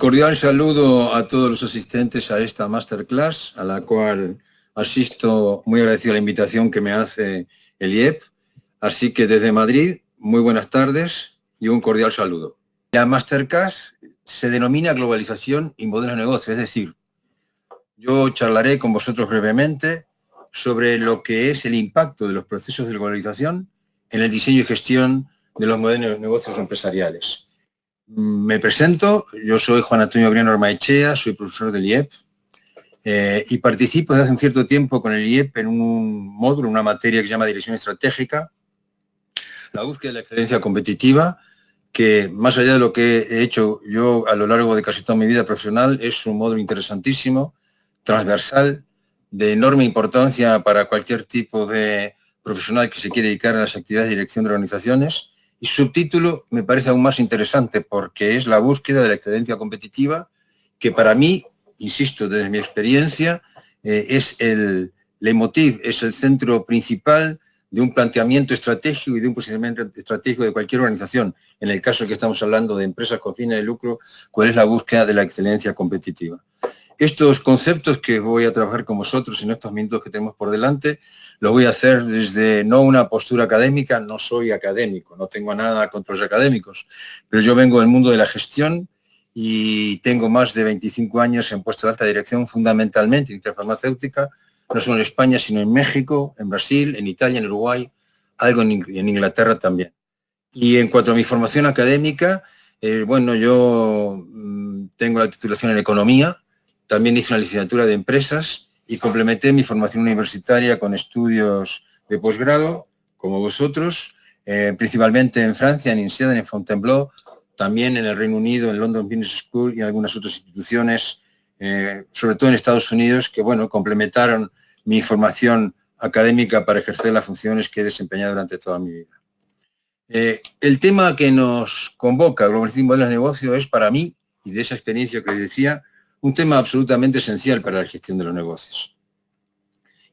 cordial saludo a todos los asistentes a esta masterclass, a la cual asisto muy agradecido a la invitación que me hace el IEP. Así que desde Madrid, muy buenas tardes y un cordial saludo. La masterclass se denomina globalización y modelos de negocio, es decir, yo charlaré con vosotros brevemente sobre lo que es el impacto de los procesos de globalización en el diseño y gestión de los modelos de negocios empresariales. Me presento, yo soy Juan Antonio Briano Ormaechea, soy profesor del IEP y participo desde hace un cierto tiempo con el IEP en un módulo, una materia que se llama Dirección Estratégica, la búsqueda de la excelencia competitiva, que más allá de lo que he hecho yo a lo largo de casi toda mi vida profesional, es un módulo interesantísimo, transversal, de enorme importancia para cualquier tipo de profesional que se quiere dedicar a las actividades de dirección de organizaciones. Y su subtítulo me parece aún más interesante porque es la búsqueda de la excelencia competitiva, que para mí, insisto, desde mi experiencia, es el leitmotiv, es el centro principal de un planteamiento estratégico y de un posicionamiento estratégico de cualquier organización. En el caso en que estamos hablando de empresas con fines de lucro, ¿cuál es la búsqueda de la excelencia competitiva? Estos conceptos que voy a trabajar con vosotros en estos minutos que tenemos por delante, lo voy a hacer desde no una postura académica, no soy académico, no tengo nada contra los académicos, pero yo vengo del mundo de la gestión y tengo más de 25 años en puestos de alta dirección, fundamentalmente en industria farmacéutica, no solo en España, sino en México, en Brasil, en Italia, en Uruguay, algo en Inglaterra también. Y en cuanto a mi formación académica, bueno, yo tengo la titulación en Economía, también hice una licenciatura de Empresas y complementé mi formación universitaria con estudios de posgrado, como vosotros, principalmente en Francia, en INSEAD, en Fontainebleau, también en el Reino Unido, en London Business School y en algunas otras instituciones, sobre todo en Estados Unidos, que bueno, complementaron mi formación académica para ejercer las funciones que he desempeñado durante toda mi vida. El tema que nos convoca, globalización y modelos de negocio, es para mí, y de esa experiencia que decía, un tema absolutamente esencial para la gestión de los negocios.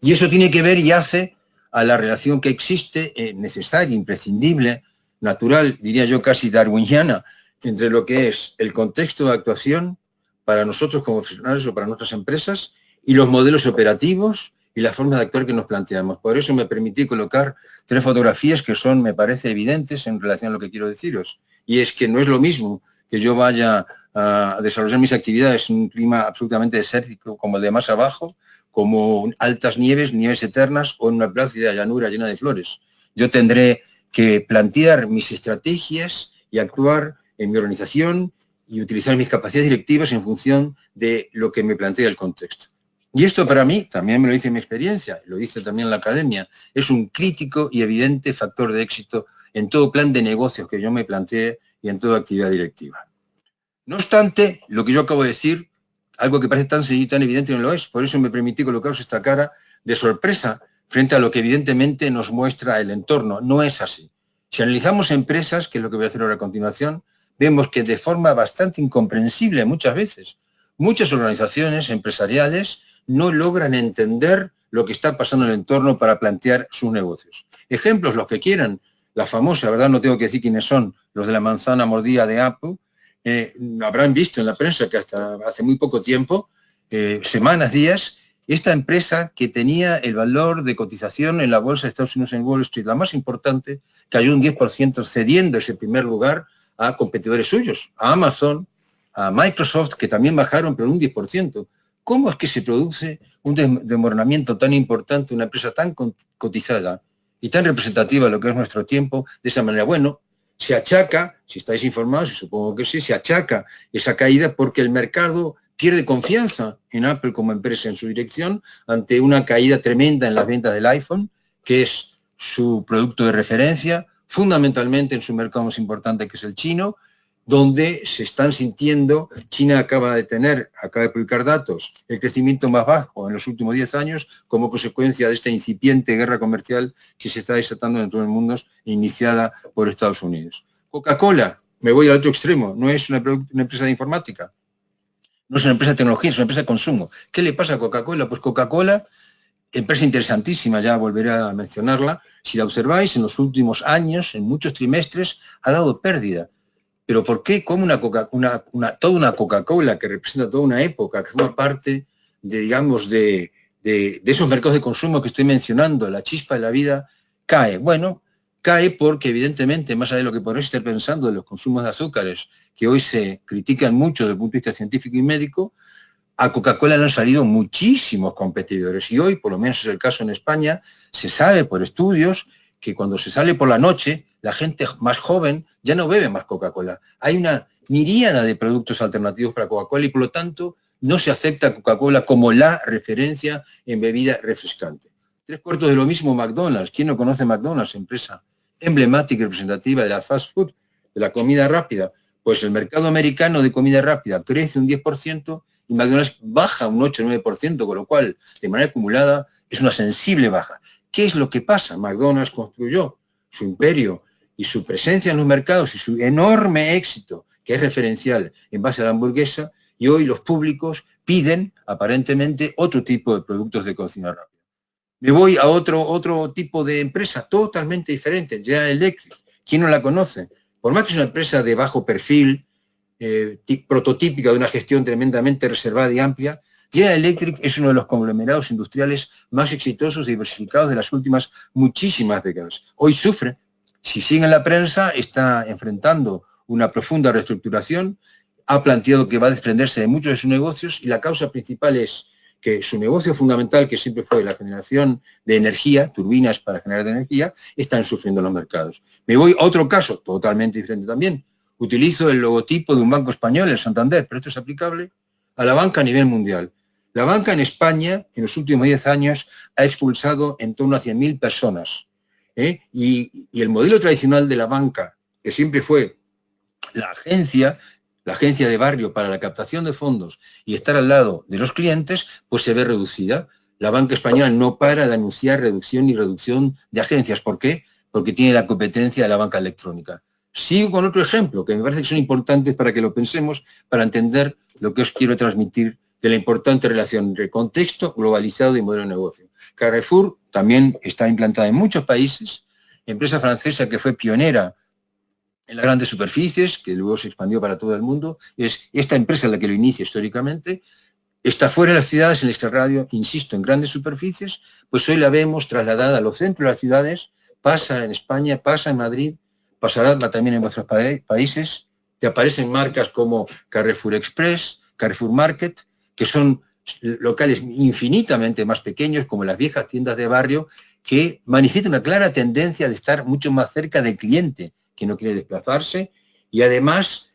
Y eso tiene que ver y hace a la relación que existe, necesaria, imprescindible, natural, diría yo casi darwiniana, entre lo que es el contexto de actuación para nosotros como profesionales o para nuestras empresas y los modelos operativos y las formas de actuar que nos planteamos. Por eso me permití colocar 3 fotografías que son, me parece, evidentes en relación a lo que quiero deciros. Y es que no es lo mismo que yo vaya a desarrollar mis actividades en un clima absolutamente desértico como el de más abajo, como altas nieves, nieves eternas o en una plácida llanura llena de flores. Yo tendré que plantear mis estrategias y actuar en mi organización y utilizar mis capacidades directivas en función de lo que me plantea el contexto. Y esto para mí, también me lo dice mi experiencia, lo dice también la academia, es un crítico y evidente factor de éxito en todo plan de negocios que yo me plantee y en toda actividad directiva. No obstante, lo que yo acabo de decir, algo que parece tan sencillo y tan evidente no lo es, por eso me permití colocaros esta cara de sorpresa frente a lo que evidentemente nos muestra el entorno. No es así. Si analizamos empresas, que es lo que voy a hacer ahora a continuación, vemos que de forma bastante incomprensible muchas veces, muchas organizaciones empresariales no logran entender lo que está pasando en el entorno para plantear sus negocios. Ejemplos, los que quieran, la famosa, ¿verdad? No tengo que decir quiénes son, los de la manzana mordida de Apple. Habrán visto en la prensa que hasta hace muy poco tiempo, semanas, días, esta empresa que tenía el valor de cotización en la bolsa de Estados Unidos en Wall Street, la más importante, cayó un 10% cediendo ese primer lugar a competidores suyos, a Amazon, a Microsoft, que también bajaron, pero un 10%. ¿Cómo es que se produce un desmoronamiento tan importante, una empresa tan cotizada y tan representativa de lo que es nuestro tiempo, de esa manera? Bueno, se achaca, si estáis informados, y supongo que sí, se achaca esa caída porque el mercado pierde confianza en Apple como empresa en su dirección ante una caída tremenda en las ventas del iPhone, que es su producto de referencia, fundamentalmente en su mercado más importante, que es el chino, donde se están sintiendo, China acaba de publicar datos, el crecimiento más bajo en los últimos 10 años como consecuencia de esta incipiente guerra comercial que se está desatando en todo el mundo, iniciada por Estados Unidos. Coca-Cola, me voy al otro extremo, no es una empresa de informática, no es una empresa de tecnología, es una empresa de consumo. ¿Qué le pasa a Coca-Cola? Pues Coca-Cola, empresa interesantísima, ya volveré a mencionarla, si la observáis, en los últimos años, en muchos trimestres, ha dado pérdida Pero ¿por qué? ¿Cómo toda una Coca-Cola que representa toda una época, que forma parte de, digamos, de esos mercados de consumo que estoy mencionando, la chispa de la vida, cae? Bueno, cae porque evidentemente, más allá de lo que podréis estar pensando de los consumos de azúcares, que hoy se critican mucho desde el punto de vista científico y médico, a Coca-Cola le han salido muchísimos competidores. Y hoy, por lo menos es el caso en España, se sabe por estudios que cuando se sale por la noche, la gente más joven ya no bebe más Coca-Cola. Hay una miríada de productos alternativos para Coca-Cola y por lo tanto no se acepta Coca-Cola como la referencia en bebida refrescante. 3/4 de lo mismo McDonald's. ¿Quién no conoce McDonald's? Empresa emblemática y representativa de la fast food, de la comida rápida. Pues el mercado americano de comida rápida crece un 10% y McDonald's baja un 8 o 9%, con lo cual, de manera acumulada, es una sensible baja. ¿Qué es lo que pasa? McDonald's construyó su imperio y su presencia en los mercados y su enorme éxito, que es referencial en base a la hamburguesa, y hoy los públicos piden, aparentemente, otro tipo de productos de cocina rápida. Me voy a otro tipo de empresa totalmente diferente, General Electric. ¿Quién no la conoce? Por más que es una empresa de bajo perfil, prototípica de una gestión tremendamente reservada y amplia, General Electric es uno de los conglomerados industriales más exitosos y diversificados de las últimas muchísimas décadas. Hoy sufre, si sigue en la prensa, está enfrentando una profunda reestructuración, ha planteado que va a desprenderse de muchos de sus negocios y la causa principal es que su negocio fundamental, que siempre fue la generación de energía, turbinas para generar energía, están sufriendo los mercados. Me voy a otro caso, totalmente diferente también. Utilizo el logotipo de un banco español, el Santander, pero esto es aplicable a la banca a nivel mundial. La banca en España, en los últimos 10 años, ha expulsado en torno a 100.000 personas. Y el modelo tradicional de la banca, que siempre fue la agencia de barrio para la captación de fondos y estar al lado de los clientes, pues se ve reducida. La banca española no para de anunciar reducción de agencias. ¿Por qué? Porque tiene la competencia de la banca electrónica. Sigo con otro ejemplo que me parece que son importantes para que lo pensemos, para entender lo que os quiero transmitir de la importante relación entre contexto globalizado y modelo de negocio. Carrefour también está implantada en muchos países, empresa francesa que fue pionera en las grandes superficies, que luego se expandió para todo el mundo. Es esta empresa la que lo inicia históricamente. Está fuera de las ciudades, en el extrarradio, insisto, en grandes superficies, pues hoy la vemos trasladada a los centros de las ciudades, pasa en España, pasa en Madrid, pasará también en vuestros países, te aparecen marcas como Carrefour Express, Carrefour Market, que son locales infinitamente más pequeños, como las viejas tiendas de barrio, que manifiestan una clara tendencia de estar mucho más cerca del cliente, que no quiere desplazarse, y además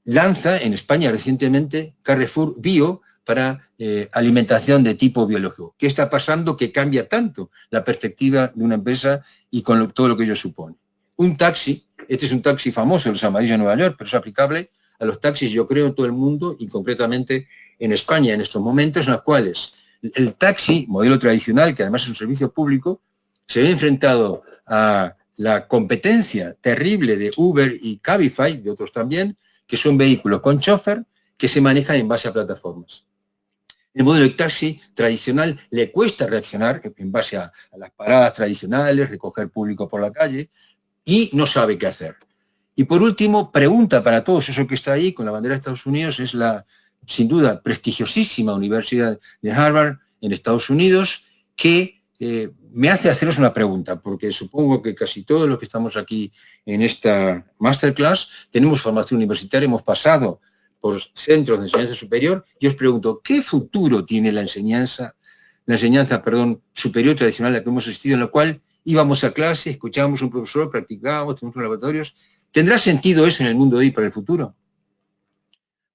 lanza en España recientemente Carrefour Bio para alimentación de tipo biológico. ¿Qué está pasando que cambia tanto la perspectiva de una empresa y con todo lo que ello supone? Un taxi, este es un taxi famoso, el amarillo de Nueva York, pero es aplicable a los taxis, yo creo, en todo el mundo y concretamente en España en estos momentos, en los cuales el taxi, modelo tradicional, que además es un servicio público, se ve enfrentado a la competencia terrible de Uber y Cabify, de otros también, que son vehículos con chofer que se manejan en base a plataformas. El modelo de taxi tradicional le cuesta reaccionar en base a las paradas tradicionales, recoger público por la calle, y no sabe qué hacer. Y por último, pregunta para todos, eso que está ahí con la bandera de Estados Unidos, es la, sin duda, prestigiosísima Universidad de Harvard en Estados Unidos, que me hace haceros una pregunta, porque supongo que casi todos los que estamos aquí en esta masterclass tenemos formación universitaria, hemos pasado por centros de enseñanza superior, y os pregunto, ¿qué futuro tiene la enseñanza superior tradicional a la que hemos asistido, en la cual íbamos a clase, escuchábamos a un profesor, practicábamos, teníamos laboratorios? ¿Tendrá sentido eso en el mundo de hoy para el futuro?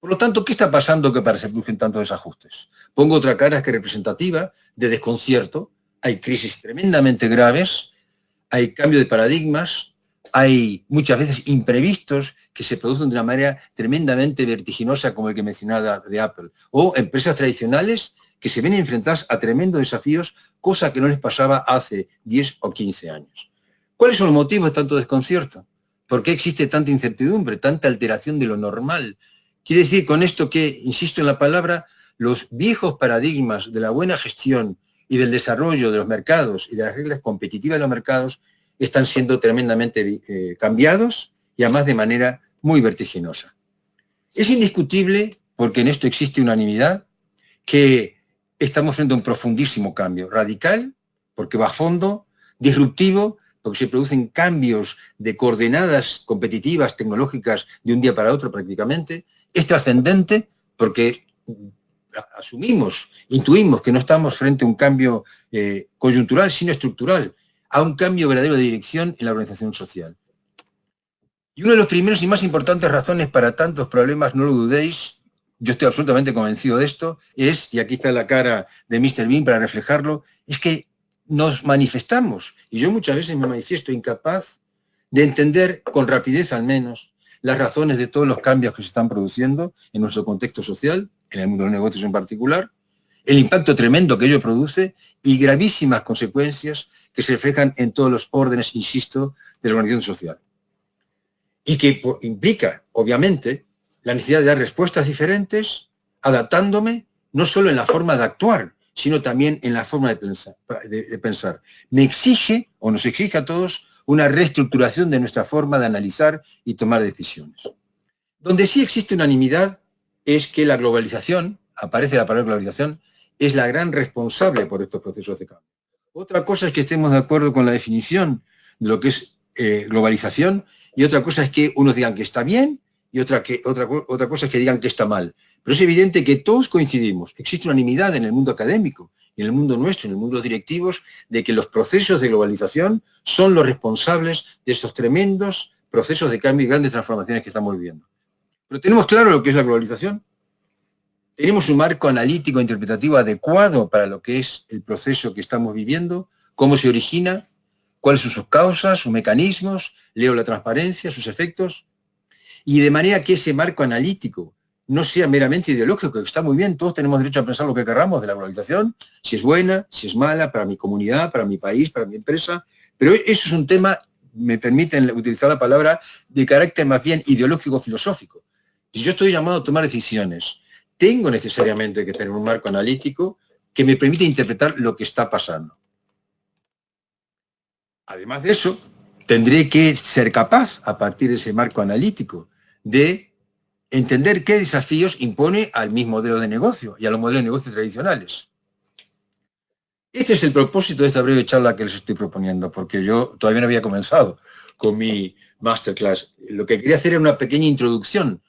Por lo tanto, ¿qué está pasando que para se producen tantos desajustes? Pongo otra cara que es representativa de desconcierto. Hay crisis tremendamente graves, hay cambio de paradigmas, hay muchas veces imprevistos que se producen de una manera tremendamente vertiginosa, como el que mencionaba de Apple, o empresas tradicionales que se ven enfrentadas a tremendos desafíos, cosa que no les pasaba hace 10 o 15 años. ¿Cuáles son los motivos de tanto desconcierto? ¿Por qué existe tanta incertidumbre, tanta alteración de lo normal? Quiere decir con esto que, insisto en la palabra, los viejos paradigmas de la buena gestión y del desarrollo de los mercados y de las reglas competitivas de los mercados están siendo tremendamente cambiados y además de manera muy vertiginosa. Es indiscutible, porque en esto existe unanimidad, que estamos frente a un profundísimo cambio, radical, porque va a fondo, disruptivo, porque se producen cambios de coordenadas competitivas, tecnológicas, de un día para otro prácticamente, es trascendente, porque asumimos, intuimos que no estamos frente a un cambio coyuntural, sino estructural, a un cambio verdadero de dirección en la organización social. Y uno de los primeros y más importantes razones para tantos problemas, no lo dudéis, yo estoy absolutamente convencido de esto, es, y aquí está la cara de Mr. Bean para reflejarlo, es que nos manifestamos, y yo muchas veces me manifiesto incapaz de entender, con rapidez al menos, las razones de todos los cambios que se están produciendo en nuestro contexto social, en el mundo de los negocios en particular, el impacto tremendo que ello produce y gravísimas consecuencias que se reflejan en todos los órdenes, insisto, de la organización social. Y que implica, obviamente, la necesidad de dar respuestas diferentes, adaptándome no solo en la forma de actuar, sino también en la forma de pensar. Me exige, o nos exige a todos, una reestructuración de nuestra forma de analizar y tomar decisiones. Donde sí existe unanimidad es que la globalización, aparece la palabra globalización, es la gran responsable por estos procesos de cambio. Otra cosa es que estemos de acuerdo con la definición de lo que es globalización, y otra cosa es que unos digan que está bien y otra cosa es que digan que está mal. Pero es evidente que todos coincidimos, existe unanimidad en el mundo académico, en el mundo nuestro, en el mundo de los directivos, de que los procesos de globalización son los responsables de estos tremendos procesos de cambio y grandes transformaciones que estamos viviendo. Pero tenemos claro lo que es la globalización. Tenemos un marco analítico e interpretativo adecuado para lo que es el proceso que estamos viviendo, cómo se origina, cuáles son sus causas, sus mecanismos, leo la transparencia, sus efectos, y de manera que ese marco analítico no sea meramente ideológico, que está muy bien, todos tenemos derecho a pensar lo que querramos de la globalización, si es buena, si es mala, para mi comunidad, para mi país, para mi empresa, pero eso es un tema, me permiten utilizar la palabra, de carácter más bien ideológico-filosófico. Si yo estoy llamado a tomar decisiones, tengo necesariamente que tener un marco analítico que me permita interpretar lo que está pasando. Además de eso, tendré que ser capaz, a partir de ese marco analítico, de entender qué desafíos impone al mismo modelo de negocio y a los modelos de negocio tradicionales. Este es el propósito de esta breve charla que les estoy proponiendo, porque yo todavía no había comenzado con mi masterclass. Lo que quería hacer era una pequeña introducción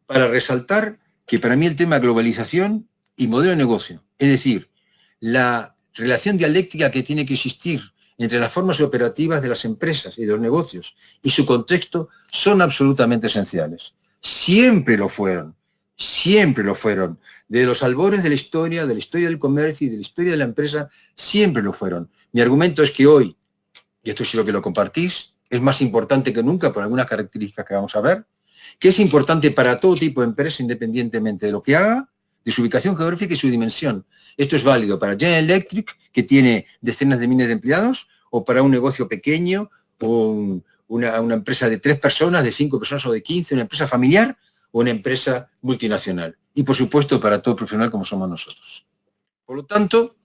para resaltar que para mí el tema globalización y modelo de negocio, es decir, la relación dialéctica que tiene que existir entre las formas operativas de las empresas y de los negocios y su contexto son absolutamente esenciales. Siempre lo fueron, de los albores de la historia del comercio y de la historia de la empresa, siempre lo fueron. Mi argumento es que hoy, y esto sí lo que lo compartís, es más importante que nunca por algunas características que vamos a ver, que es importante para todo tipo de empresa independientemente de lo que haga, de su ubicación geográfica y su dimensión. Esto es válido para General Electric, que tiene decenas de miles de empleados, o para un negocio pequeño, o una empresa de 3 personas, de 5 personas o de 15, una empresa familiar o una empresa multinacional. Y, por supuesto, para todo profesional como somos nosotros. Por lo tanto,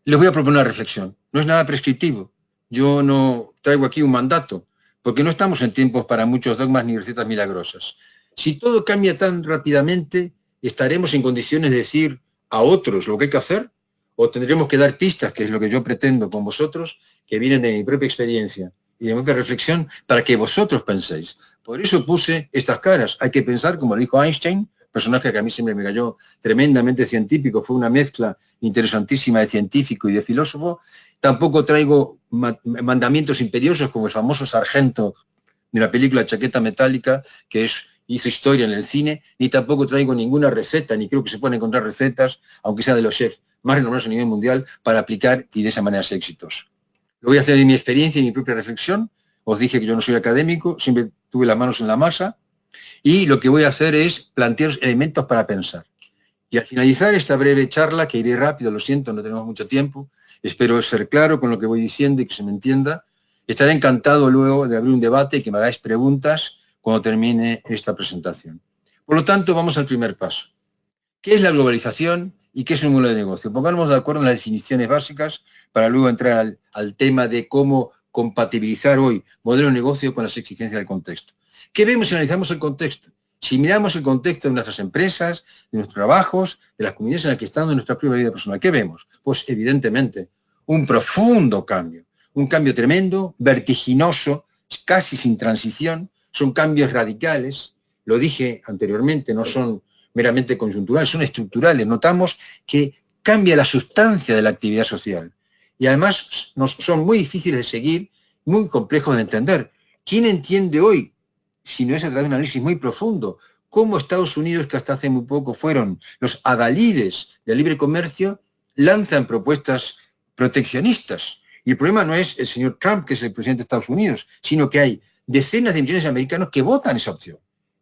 les voy a proponer una reflexión. No es nada prescriptivo. Yo no traigo aquí un mandato, porque no estamos en tiempos para muchos dogmas ni recetas milagrosas. Si todo cambia tan rápidamente, ¿estaremos en condiciones de decir a otros lo que hay que hacer? ¿O tendremos que dar pistas, que es lo que yo pretendo con vosotros, que vienen de mi propia experiencia y de mi propia reflexión, para que vosotros penséis? Por eso puse estas caras. Hay que pensar, como lo dijo Einstein, personaje que a mí siempre me cayó tremendamente científico, fue una mezcla interesantísima de científico y de filósofo. Tampoco traigo mandamientos imperiosos como el famoso sargento de la película Chaqueta Metálica, que hizo historia en el cine, ni tampoco traigo ninguna receta, ni creo que se puedan encontrar recetas, aunque sea de los chefs más renombrados a nivel mundial, para aplicar y de esa manera ser exitosos. Lo voy a hacer en mi experiencia y mi propia reflexión. Os dije que yo no soy académico, siempre tuve las manos en la masa, y lo que voy a hacer es plantearos elementos para pensar. Y al finalizar esta breve charla, que iré rápido, lo siento, no tenemos mucho tiempo, espero ser claro con lo que voy diciendo y que se me entienda, estaré encantado luego de abrir un debate y que me hagáis preguntas cuando termine esta presentación. Por lo tanto, vamos al primer paso. ¿Qué es la globalización y qué es un modelo de negocio? Pongámonos de acuerdo en las definiciones básicas para luego entrar al tema de cómo compatibilizar hoy modelo de negocio con las exigencias del contexto. ¿Qué vemos si analizamos el contexto? Si miramos el contexto de nuestras empresas, de nuestros trabajos, de las comunidades en las que estamos, de nuestra propia vida personal, ¿qué vemos? Pues evidentemente un profundo cambio, un cambio tremendo, vertiginoso, casi sin transición, son cambios radicales, lo dije anteriormente, no son meramente conjunturales, son estructurales. Notamos que cambia la sustancia de la actividad social y además son muy difíciles de seguir, muy complejos de entender. ¿Quién entiende hoy, si no es a través de un análisis muy profundo, cómo Estados Unidos, que hasta hace muy poco fueron los adalides del libre comercio, lanzan propuestas proteccionistas? Y el problema no es el señor Trump, que es el presidente de Estados Unidos, sino que hay decenas de millones de americanos que votan esa opción.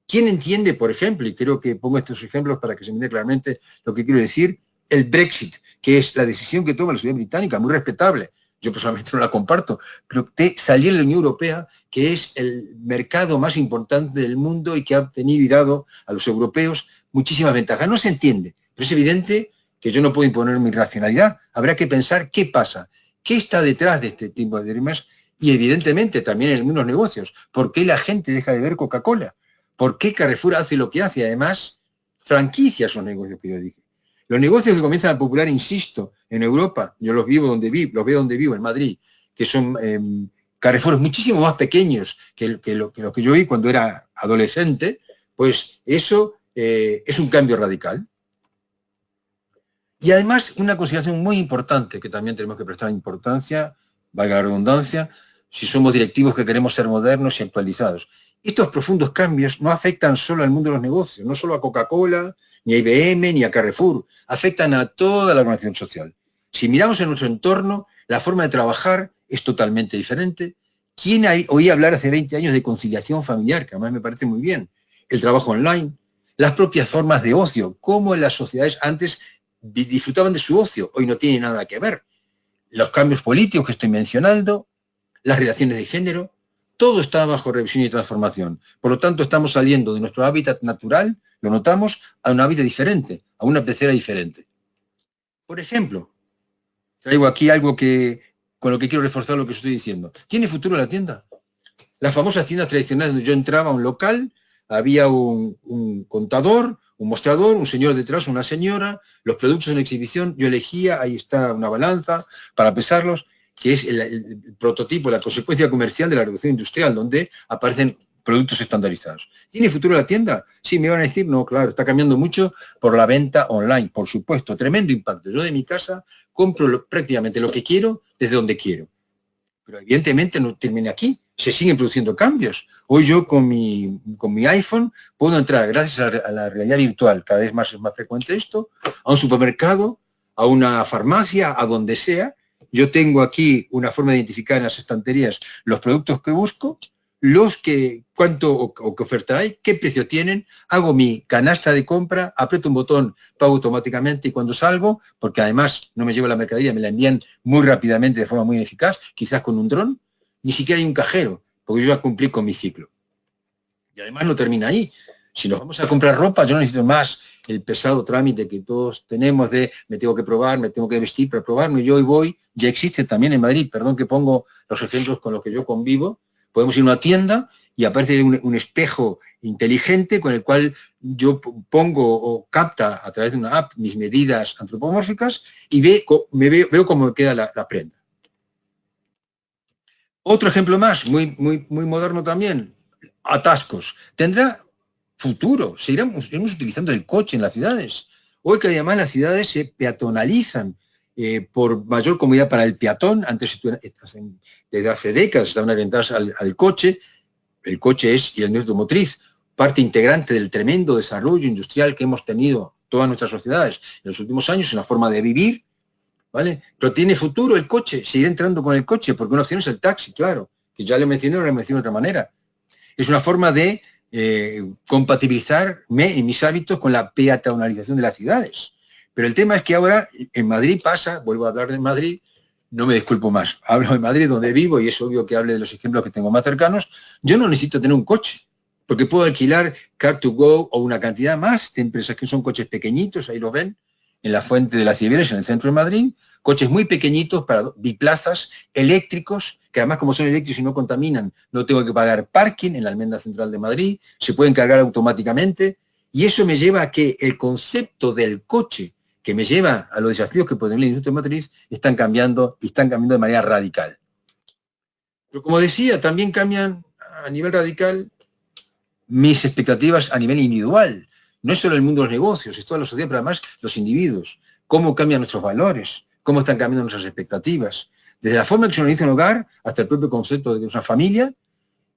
¿Quién entiende, por ejemplo, y creo que pongo estos ejemplos para que se entienda claramente lo que quiero decir, el Brexit, que es la decisión que toma la sociedad británica, muy respetable, yo personalmente no la comparto, pero de salir de la Unión Europea, que es el mercado más importante del mundo y que ha obtenido y dado a los europeos muchísimas ventajas? No se entiende, pero es evidente que yo no puedo imponer mi racionalidad. Habrá que pensar qué pasa, qué está detrás de este tipo de dilemas y evidentemente también en algunos negocios. ¿Por qué la gente deja de ver Coca-Cola? ¿Por qué Carrefour hace lo que hace? Además, franquicia esos negocios que yo dije. Los negocios que comienzan a popular, insisto, en Europa, yo los veo donde vivo, en Madrid, que son Carrefour muchísimo más pequeños que lo que yo vi cuando era adolescente, pues eso es un cambio radical. Y además, una consideración muy importante que también tenemos que prestar importancia, valga la redundancia, si somos directivos que queremos ser modernos y actualizados. Estos profundos cambios no afectan solo al mundo de los negocios, no solo a Coca-Cola, ni a IBM, ni a Carrefour, afectan a toda la organización social. Si miramos en nuestro entorno, la forma de trabajar es totalmente diferente. ¿Quién oía hablar hace 20 años de conciliación familiar? Que además me parece muy bien. El trabajo online, las propias formas de ocio, cómo las sociedades antes disfrutaban de su ocio, hoy no tiene nada que ver. Los cambios políticos que estoy mencionando, las relaciones de género, todo está bajo revisión y transformación. Por lo tanto, estamos saliendo de nuestro hábitat natural, lo notamos, a un hábitat diferente, a una pecera diferente. Por ejemplo, traigo aquí algo con lo que quiero reforzar lo que estoy diciendo. ¿Tiene futuro la tienda? Las famosas tiendas tradicionales donde yo entraba a un local, había un contador, un mostrador, un señor detrás, una señora, los productos en exhibición, yo elegía, ahí está una balanza para pesarlos, que es el prototipo, la consecuencia comercial de la revolución industrial, donde aparecen productos estandarizados. ¿Tiene futuro la tienda? Sí, me van a decir, no, claro, está cambiando mucho por la venta online, por supuesto, tremendo impacto. Yo de mi casa compro prácticamente lo que quiero desde donde quiero. Pero evidentemente no termina aquí, se siguen produciendo cambios. Hoy yo con mi iPhone puedo entrar, gracias a la realidad virtual, cada vez más es más frecuente esto, a un supermercado, a una farmacia, a donde sea. Yo tengo aquí una forma de identificar en las estanterías los productos que busco, cuánto o qué oferta hay, qué precio tienen, hago mi canasta de compra, aprieto un botón, pago automáticamente y cuando salgo, porque además no me llevo la mercadería, me la envían muy rápidamente de forma muy eficaz, quizás con un dron, ni siquiera hay un cajero, porque yo ya cumplí con mi ciclo. Y además no termina ahí. Si nos vamos a comprar ropa, yo no necesito más el pesado trámite que todos tenemos de me tengo que probar, me tengo que vestir para probarme, yo hoy voy, ya existe también en Madrid, perdón que pongo los ejemplos con los que yo convivo, podemos ir a una tienda y aparece un espejo inteligente con el cual yo pongo o capta a través de una app mis medidas antropomórficas y veo cómo me queda la prenda. Otro ejemplo más, muy moderno también, atascos. Tendrá futuro, iremos utilizando el coche en las ciudades. Hoy que además las ciudades se peatonalizan por mayor comodidad para el peatón. Antes, desde hace décadas, estaban orientadas al coche. El coche y el negocio automotriz, parte integrante del tremendo desarrollo industrial que hemos tenido todas nuestras sociedades en los últimos años, en la forma de vivir, ¿vale? Pero tiene futuro el coche, seguir entrando con el coche, porque una opción es el taxi, claro, que ya le mencioné, ahora le menciono de otra manera. Es una forma de compatibilizarme en mis hábitos con la peatonalización de las ciudades. Pero el tema es que ahora en Madrid pasa, vuelvo a hablar de Madrid, no me disculpo más, hablo de Madrid donde vivo y es obvio que hable de los ejemplos que tengo más cercanos, yo no necesito tener un coche, porque puedo alquilar Car2Go o una cantidad más de empresas que son coches pequeñitos, ahí lo ven, en la Fuente de las Cibeles, en el centro de Madrid, coches muy pequeñitos para biplazas, eléctricos, que además como son eléctricos y no contaminan, no tengo que pagar parking en la Almenda Central de Madrid, se pueden cargar automáticamente, y eso me lleva a que el concepto del coche, que me lleva a los desafíos que puede tener la industria matriz, están cambiando de manera radical. Pero como decía, también cambian a nivel radical mis expectativas a nivel individual. No es solo el mundo de los negocios, es toda la sociedad, pero además los individuos. Cómo cambian nuestros valores, cómo están cambiando nuestras expectativas. Desde la forma en que se organiza un hogar hasta el propio concepto de una familia.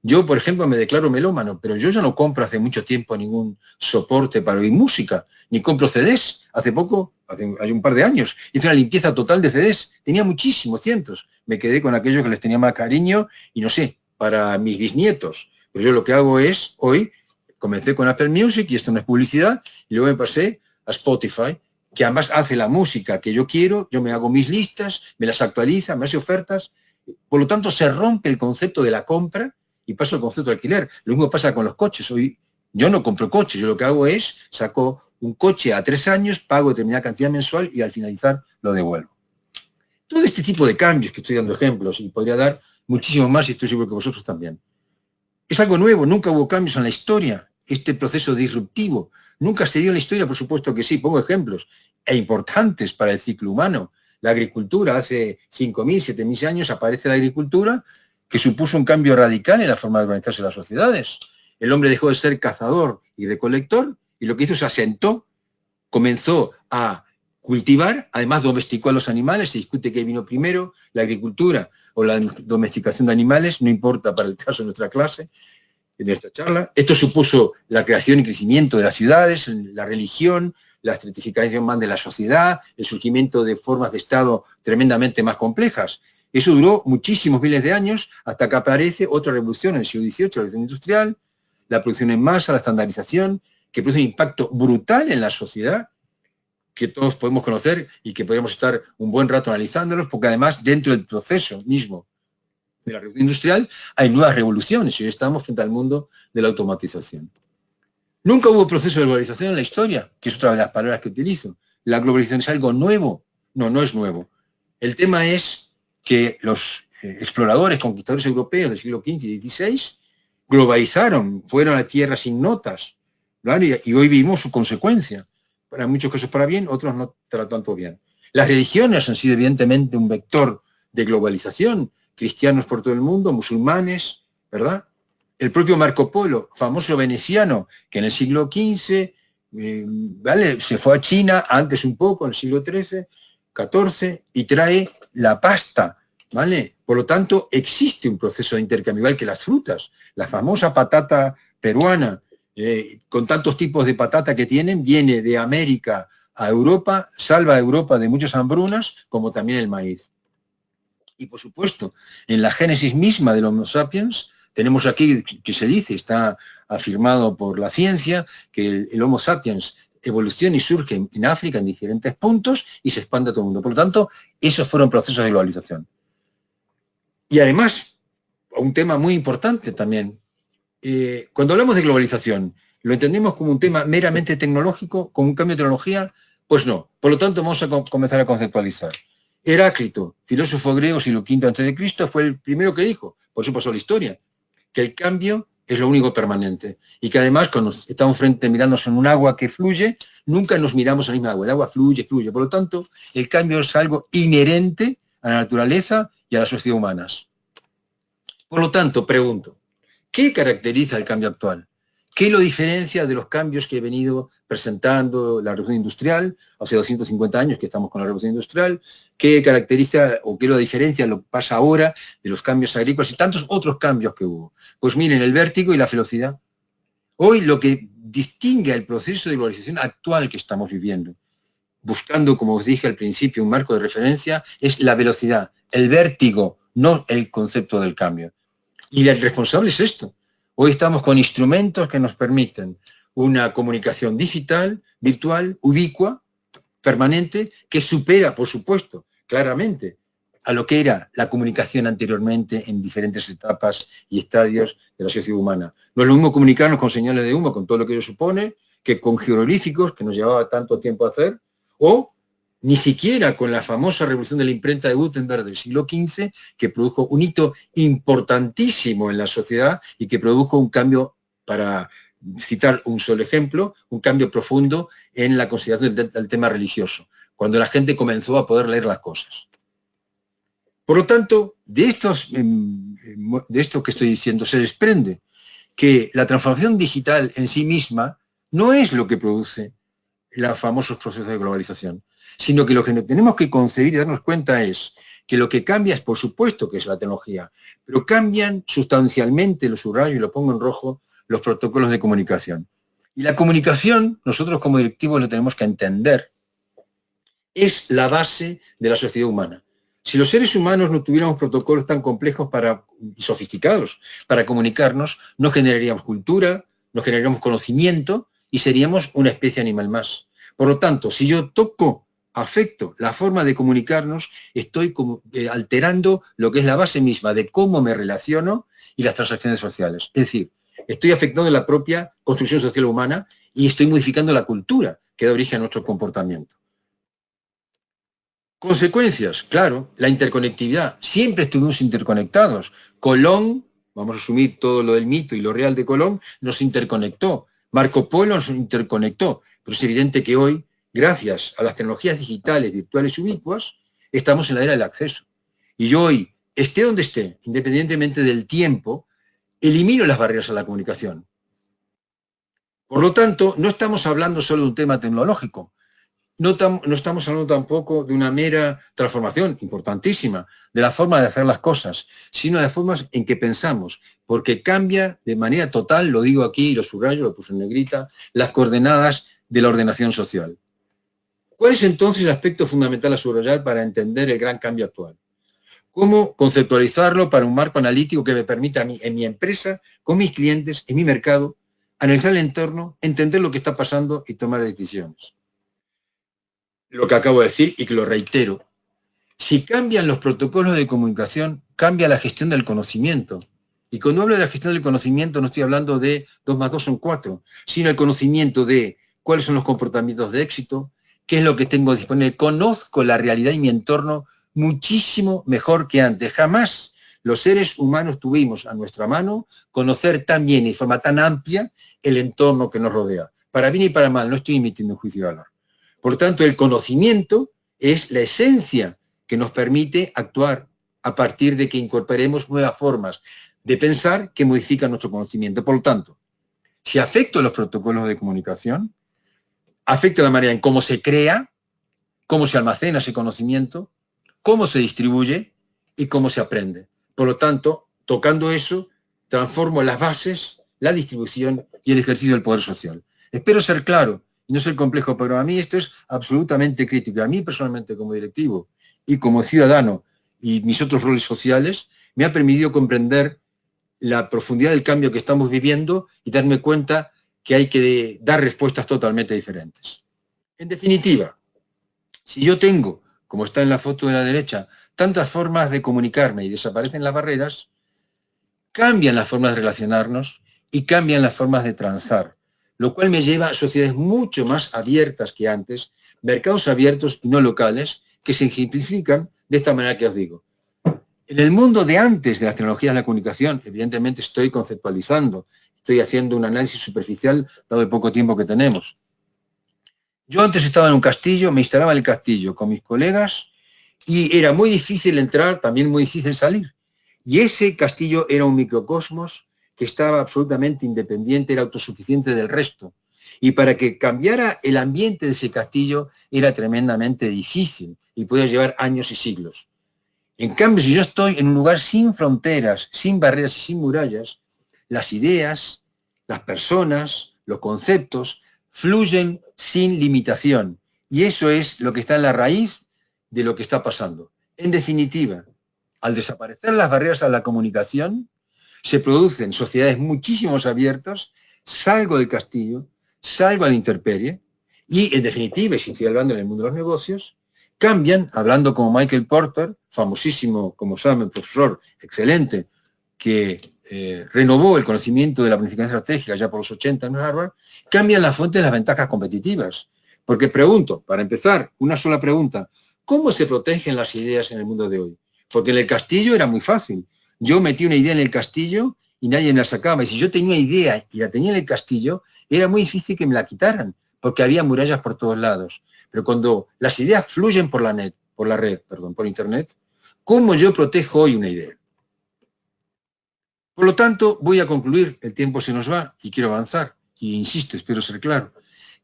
Yo, por ejemplo, me declaro melómano, pero yo ya no compro hace mucho tiempo ningún soporte para oír música, ni compro CDs. Hace poco, hay un par de años, hice una limpieza total de CDs. Tenía muchísimos, cientos. Me quedé con aquellos que les tenía más cariño y no sé, para mis bisnietos. Pero yo lo que hago es, hoy, comencé con Apple Music, y esto no es publicidad, y luego me pasé a Spotify, que además hace la música que yo quiero, yo me hago mis listas, me las actualiza, me hace ofertas. Por lo tanto, se rompe el concepto de la compra y paso al concepto de alquiler. Lo mismo pasa con los coches. Hoy yo no compro coches, yo lo que hago es, saco un coche a 3 años, pago determinada cantidad mensual y al finalizar lo devuelvo. Todo este tipo de cambios, que estoy dando ejemplos, y podría dar muchísimos más, y estoy seguro que vosotros también. Es algo nuevo, nunca hubo cambios en la historia, este proceso disruptivo. Nunca se dio en la historia, por supuesto que sí, pongo ejemplos, e importantes para el ciclo humano. La agricultura, hace 5.000, 7.000 años aparece la agricultura, que supuso un cambio radical en la forma de organizarse las sociedades. El hombre dejó de ser cazador y recolector, y lo que hizo se asentó, comenzó a cultivar, además domesticó a los animales, se discute qué vino primero, la agricultura o la domesticación de animales, no importa para el caso de nuestra clase, de nuestra charla. Esto supuso la creación y crecimiento de las ciudades, la religión, la estratificación más de la sociedad, el surgimiento de formas de Estado tremendamente más complejas. Eso duró muchísimos miles de años hasta que aparece otra revolución en el siglo XVIII, la revolución industrial, la producción en masa, la estandarización, que produce un impacto brutal en la sociedad, que todos podemos conocer y que podemos estar un buen rato analizándolos, porque además dentro del proceso mismo de la revolución industrial hay nuevas revoluciones y hoy estamos frente al mundo de la automatización. Nunca hubo proceso de globalización en la historia, que es otra de las palabras que utilizo. La globalización es algo nuevo. No, no es nuevo. El tema es que los exploradores, conquistadores europeos del siglo XV y XVI globalizaron, fueron a tierras ignotas, ¿vale? Y hoy vivimos su consecuencia. Para muchos casos para bien, otros no tanto bien. Las religiones han sido evidentemente un vector de globalización, cristianos por todo el mundo, musulmanes, ¿verdad? El propio Marco Polo, famoso veneciano, que en el siglo XV, ¿vale? Se fue a China, antes un poco, en el siglo XIII, XIV, y trae la pasta, ¿vale? Por lo tanto, existe un proceso de intercambio, igual que las frutas. La famosa patata peruana, con tantos tipos de patata que tienen, viene de América a Europa, salva a Europa de muchas hambrunas, como también el maíz. Y por supuesto, en la génesis misma del Homo sapiens, tenemos aquí que se dice, está afirmado por la ciencia, que el Homo sapiens evoluciona y surge en África en diferentes puntos y se expande a todo el mundo. Por lo tanto, esos fueron procesos de globalización. Y además, un tema muy importante también, cuando hablamos de globalización, ¿lo entendemos como un tema meramente tecnológico, como un cambio de tecnología? Pues no. Por lo tanto, vamos a comenzar a conceptualizar. Heráclito, filósofo griego siglo V a.C., fue el primero que dijo, por eso pasó la historia, que el cambio es lo único permanente. Y que además, cuando estamos mirándonos en un agua que fluye, nunca nos miramos en la misma agua. El agua fluye, fluye. Por lo tanto, el cambio es algo inherente a la naturaleza y a las sociedades humanas. Por lo tanto, pregunto, ¿qué caracteriza el cambio actual? ¿Qué lo diferencia de los cambios que he venido presentando la revolución industrial, hace 250 años que estamos con la revolución industrial? ¿Qué caracteriza o qué lo diferencia lo que pasa ahora de los cambios agrícolas y tantos otros cambios que hubo? Pues miren, el vértigo y la velocidad. Hoy lo que distingue el proceso de globalización actual que estamos viviendo, buscando, como os dije al principio, un marco de referencia, es la velocidad, el vértigo, no el concepto del cambio. Y el responsable es esto. Hoy estamos con instrumentos que nos permiten una comunicación digital, virtual, ubicua, permanente, que supera, por supuesto, claramente, a lo que era la comunicación anteriormente en diferentes etapas y estadios de la sociedad humana. No es lo mismo comunicarnos con señales de humo, con todo lo que ello supone, que con jeroglíficos, que nos llevaba tanto tiempo hacer, o ni siquiera con la famosa revolución de la imprenta de Gutenberg del siglo XV, que produjo un hito importantísimo en la sociedad y que produjo un cambio, para citar un solo ejemplo, un cambio profundo en la consideración del tema religioso, cuando la gente comenzó a poder leer las cosas. Por lo tanto, de esto que estoy diciendo se desprende que la transformación digital en sí misma no es lo que produce los famosos procesos de globalización, sino que lo que tenemos que concebir y darnos cuenta es que lo que cambia es, por supuesto, que es la tecnología, pero cambian sustancialmente, lo subrayo y lo pongo en rojo, los protocolos de comunicación. Y la comunicación, nosotros como directivos lo tenemos que entender, es la base de la sociedad humana. Si los seres humanos no tuviéramos protocolos tan complejos y sofisticados para comunicarnos, no generaríamos cultura, no generaríamos conocimiento y seríamos una especie animal más. Por lo tanto, si yo afecto la forma de comunicarnos, estoy alterando lo que es la base misma de cómo me relaciono y las transacciones sociales. Es decir, estoy afectando la propia construcción social humana y estoy modificando la cultura que da origen a nuestro comportamiento. Consecuencias, claro, la interconectividad. Siempre estuvimos interconectados. Colón, vamos a asumir todo lo del mito y lo real de Colón, nos interconectó. Marco Polo nos interconectó. Pero es evidente que hoy, gracias a las tecnologías digitales, virtuales y ubicuas, estamos en la era del acceso. Y yo hoy, esté donde esté, independientemente del tiempo, elimino las barreras a la comunicación. Por lo tanto, no estamos hablando solo de un tema tecnológico. No estamos hablando tampoco de una mera transformación importantísima de la forma de hacer las cosas, sino de las formas en que pensamos, porque cambia de manera total, lo digo aquí, lo subrayo, lo puse en negrita, las coordenadas de la ordenación social. ¿Cuál es entonces el aspecto fundamental a subrayar para entender el gran cambio actual? ¿Cómo conceptualizarlo para un marco analítico que me permita a mí, en mi empresa, con mis clientes, en mi mercado, analizar el entorno, entender lo que está pasando y tomar decisiones? Lo que acabo de decir y que lo reitero. Si cambian los protocolos de comunicación, cambia la gestión del conocimiento. Y cuando hablo de la gestión del conocimiento no estoy hablando de 2 más 2 son 4, sino el conocimiento de cuáles son los comportamientos de éxito, qué es lo que tengo disponible. Conozco la realidad y mi entorno muchísimo mejor que antes. Jamás los seres humanos tuvimos a nuestra mano conocer tan bien y de forma tan amplia el entorno que nos rodea. Para bien y para mal, no estoy emitiendo un juicio de valor. Por tanto, el conocimiento es la esencia que nos permite actuar a partir de que incorporemos nuevas formas de pensar que modifican nuestro conocimiento. Por lo tanto, si afecto los protocolos de comunicación, afecta la manera en cómo se crea, cómo se almacena ese conocimiento, cómo se distribuye y cómo se aprende. Por lo tanto, tocando eso, transformo las bases, la distribución y el ejercicio del poder social. Espero ser claro y no ser complejo, pero a mí esto es absolutamente crítico. A mí personalmente como directivo y como ciudadano y mis otros roles sociales, me ha permitido comprender la profundidad del cambio que estamos viviendo y darme cuenta que hay que dar respuestas totalmente diferentes. En definitiva, si yo tengo, como está en la foto de la derecha, tantas formas de comunicarme y desaparecen las barreras, cambian las formas de relacionarnos y cambian las formas de transar, lo cual me lleva a sociedades mucho más abiertas que antes, mercados abiertos y no locales, que se ejemplifican de esta manera que os digo. En el mundo de antes de las tecnologías de la comunicación, evidentemente estoy conceptualizando, estoy haciendo un análisis superficial dado el poco tiempo que tenemos. Yo antes estaba en un castillo, me instalaba en el castillo con mis colegas y era muy difícil entrar, también muy difícil salir. Y ese castillo era un microcosmos que estaba absolutamente independiente, era autosuficiente del resto. Y para que cambiara el ambiente de ese castillo era tremendamente difícil y podía llevar años y siglos. En cambio, si yo estoy en un lugar sin fronteras, sin barreras y sin murallas, las ideas, las personas, los conceptos fluyen sin limitación. Y eso es lo que está en la raíz de lo que está pasando. En definitiva, al desaparecer las barreras a la comunicación, se producen sociedades muchísimo más abiertas, salgo del castillo, salgo a la intemperie, y en definitiva, y si estoy hablando en el mundo de los negocios, cambian, hablando como Michael Porter, famosísimo, como saben, profesor excelente, que renovó el conocimiento de la planificación estratégica ya por los 80 en Harvard, cambian las fuentes de las ventajas competitivas. Porque pregunto, para empezar, una sola pregunta, ¿cómo se protegen las ideas en el mundo de hoy? Porque en el castillo era muy fácil. Yo metí una idea en el castillo y nadie me la sacaba. Y si yo tenía una idea y la tenía en el castillo, era muy difícil que me la quitaran, porque había murallas por todos lados. Pero cuando las ideas fluyen por por internet, ¿cómo yo protejo hoy una idea? Por lo tanto, voy a concluir, el tiempo se nos va y quiero avanzar, y insisto, espero ser claro.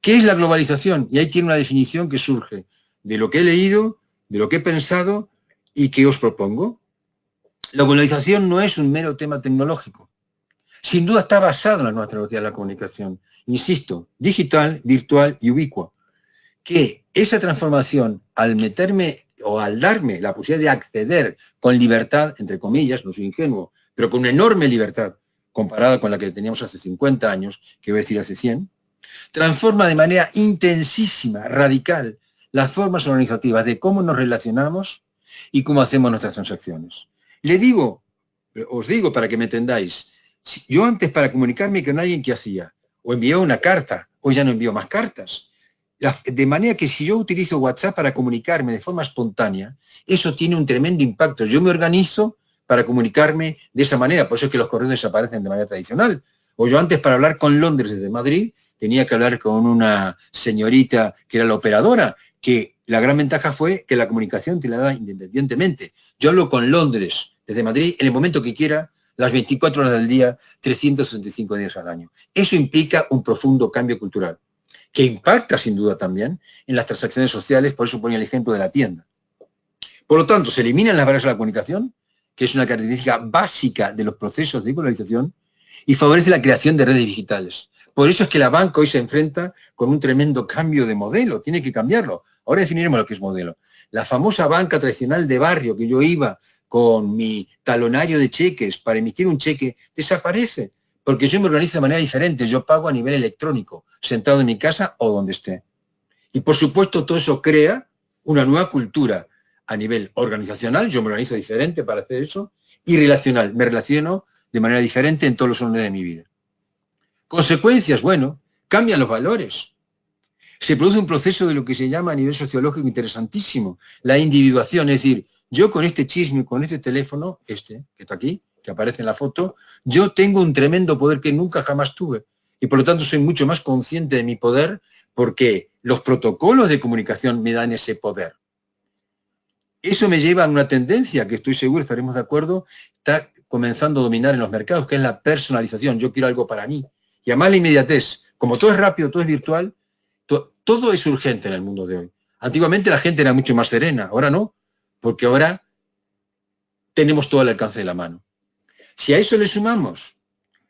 ¿Qué es la globalización? Y ahí tiene una definición que surge de lo que he leído, de lo que he pensado y que os propongo. La globalización no es un mero tema tecnológico. Sin duda está basado en la nueva tecnología de la comunicación. Insisto, digital, virtual y ubicua. Que esa transformación, al meterme o al darme la posibilidad de acceder con libertad, entre comillas, no soy ingenuo, pero con una enorme libertad comparada con la que teníamos hace 50 años, que voy a decir hace 100, transforma de manera intensísima, radical, las formas organizativas de cómo nos relacionamos y cómo hacemos nuestras transacciones. Os digo para que me entendáis, yo antes para comunicarme con alguien, ¿qué hacía? O enviaba una carta, o ya no envío más cartas. De manera que si yo utilizo WhatsApp para comunicarme de forma espontánea, eso tiene un tremendo impacto. Yo me organizo para comunicarme de esa manera, por eso es que los correos desaparecen de manera tradicional. O yo antes para hablar con Londres desde Madrid, tenía que hablar con una señorita que era la operadora, que la gran ventaja fue que la comunicación te la daba independientemente. Yo hablo con Londres desde Madrid en el momento que quiera, las 24 horas del día, 365 días al año. Eso implica un profundo cambio cultural, que impacta sin duda también en las transacciones sociales, por eso ponía el ejemplo de la tienda. Por lo tanto, se eliminan las barreras de la comunicación, que es una característica básica de los procesos de globalización, y favorece la creación de redes digitales. Por eso es que la banca hoy se enfrenta con un tremendo cambio de modelo, tiene que cambiarlo. Ahora definiremos lo que es modelo. La famosa banca tradicional de barrio, que yo iba con mi talonario de cheques para emitir un cheque, desaparece, porque yo me organizo de manera diferente, yo pago a nivel electrónico, sentado en mi casa o donde esté. Y por supuesto todo eso crea una nueva cultura a nivel organizacional, yo me organizo diferente para hacer eso, y relacional, me relaciono de manera diferente en todos los órdenes de mi vida. Consecuencias, bueno, cambian los valores. Se produce un proceso de lo que se llama a nivel sociológico interesantísimo, la individuación, es decir, yo con este chisme, con este teléfono, que está aquí, que aparece en la foto, yo tengo un tremendo poder que nunca jamás tuve. Y por lo tanto soy mucho más consciente de mi poder porque los protocolos de comunicación me dan ese poder. Eso me lleva a una tendencia que estoy seguro, estaremos de acuerdo, está comenzando a dominar en los mercados, que es la personalización. Yo quiero algo para mí. Y además la inmediatez. Como todo es rápido, todo es virtual, todo es urgente en el mundo de hoy. Antiguamente la gente era mucho más serena, ahora no, porque ahora tenemos todo al alcance de la mano. Si a eso le sumamos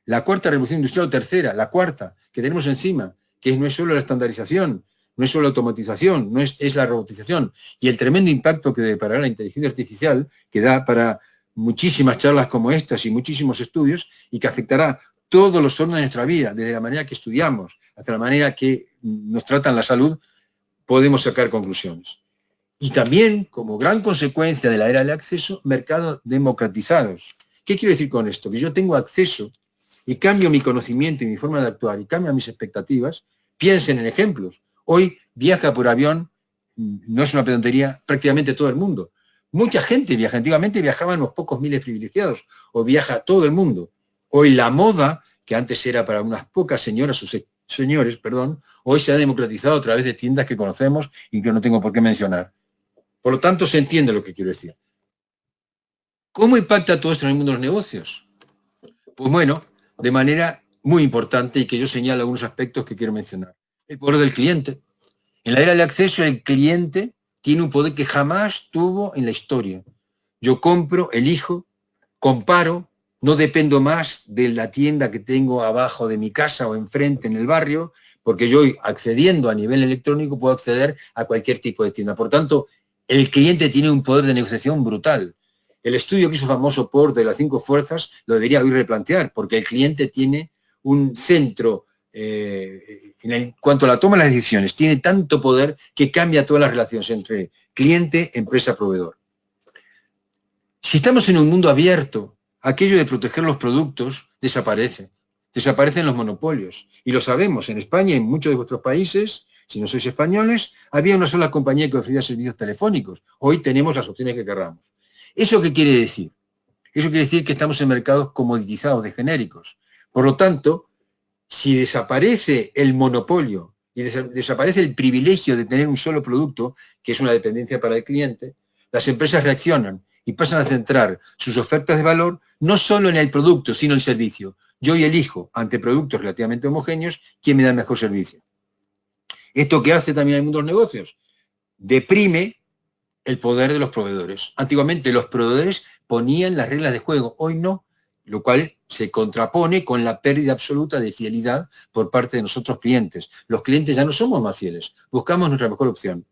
la cuarta revolución industrial, tercera, la cuarta, que tenemos encima, que no es solo la estandarización, no es solo la automatización, es la robotización, y el tremendo impacto que deparará la inteligencia artificial, que da para muchísimas charlas como estas y muchísimos estudios, y que afectará todos los órdenes de nuestra vida, desde la manera que estudiamos hasta la manera que nos tratan la salud, podemos sacar conclusiones. Y también, como gran consecuencia de la era del acceso, mercados democratizados. ¿Qué quiero decir con esto? Que yo tengo acceso y cambio mi conocimiento y mi forma de actuar y cambio mis expectativas. Piensen en ejemplos. Hoy viaja por avión, no es una pedantería, prácticamente todo el mundo. Mucha gente viaja. Antiguamente viajaban unos pocos miles privilegiados. Hoy viaja todo el mundo. Hoy la moda, que antes era para unas pocas señoras o señores, hoy se ha democratizado a través de tiendas que conocemos y que no tengo por qué mencionar. Por lo tanto, se entiende lo que quiero decir. ¿Cómo impacta todo esto en el mundo de los negocios? Pues bueno, de manera muy importante y que yo señalo algunos aspectos que quiero mencionar. El poder del cliente. En la era del acceso, el cliente tiene un poder que jamás tuvo en la historia. Yo compro, elijo, comparo, no dependo más de la tienda que tengo abajo de mi casa o enfrente en el barrio, porque yo accediendo a nivel electrónico puedo acceder a cualquier tipo de tienda. Por tanto, el cliente tiene un poder de negociación brutal. El estudio que hizo famoso por de las 5 fuerzas lo debería hoy replantear, porque el cliente tiene un centro en cuanto a la toma de las decisiones, tiene tanto poder que cambia todas las relaciones entre cliente, empresa, proveedor. Si estamos en un mundo abierto, aquello de proteger los productos desaparece. Desaparecen los monopolios. Y lo sabemos, en España y en muchos de vuestros países, si no sois españoles, había una sola compañía que ofrecía servicios telefónicos. Hoy tenemos las opciones que querramos. ¿Eso qué quiere decir? Eso quiere decir que estamos en mercados comoditizados de genéricos. Por lo tanto, si desaparece el monopolio y desaparece el privilegio de tener un solo producto, que es una dependencia para el cliente, las empresas reaccionan y pasan a centrar sus ofertas de valor no solo en el producto, sino en el servicio. Yo elijo, ante productos relativamente homogéneos, quién me da el mejor servicio. ¿Esto qué hace también en el mundo de los negocios? Deprime el poder de los proveedores. Antiguamente los proveedores ponían las reglas de juego, hoy no, lo cual se contrapone con la pérdida absoluta de fidelidad por parte de nosotros clientes. Los clientes ya no somos más fieles, buscamos nuestra mejor opción.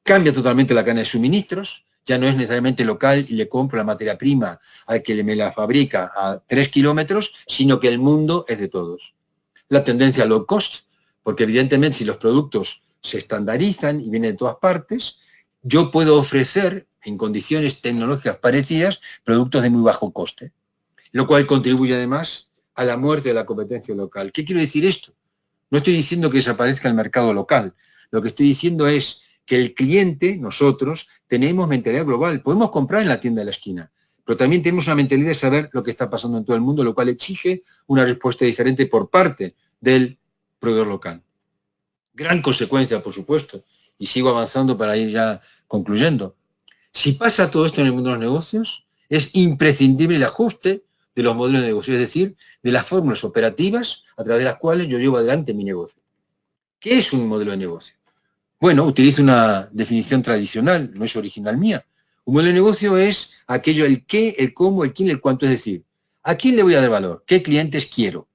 Cambia totalmente la cadena de suministros, ya no es necesariamente local y le compro la materia prima al que me la fabrica a 3 kilómetros, sino que el mundo es de todos. La tendencia a low cost, porque evidentemente si los productos se estandarizan y vienen de todas partes, yo puedo ofrecer en condiciones tecnológicas parecidas productos de muy bajo coste, lo cual contribuye además a la muerte de la competencia local. ¿Qué quiero decir esto? No estoy diciendo que desaparezca el mercado local, lo que estoy diciendo es que el cliente, nosotros, tenemos mentalidad global. Podemos comprar en la tienda de la esquina, pero también tenemos una mentalidad de saber lo que está pasando en todo el mundo, lo cual exige una respuesta diferente por parte del proveedor local. Gran consecuencia, por supuesto, y sigo avanzando para ir ya concluyendo. Si pasa todo esto en el mundo de los negocios, es imprescindible el ajuste de los modelos de negocio, es decir, de las fórmulas operativas a través de las cuales yo llevo adelante mi negocio. ¿Qué es un modelo de negocio? Bueno, utilizo una definición tradicional, no es original mía. Un modelo de negocio es aquello, el qué, el cómo, el quién, el cuánto. Es decir, ¿a quién le voy a dar valor? ¿Qué clientes quiero?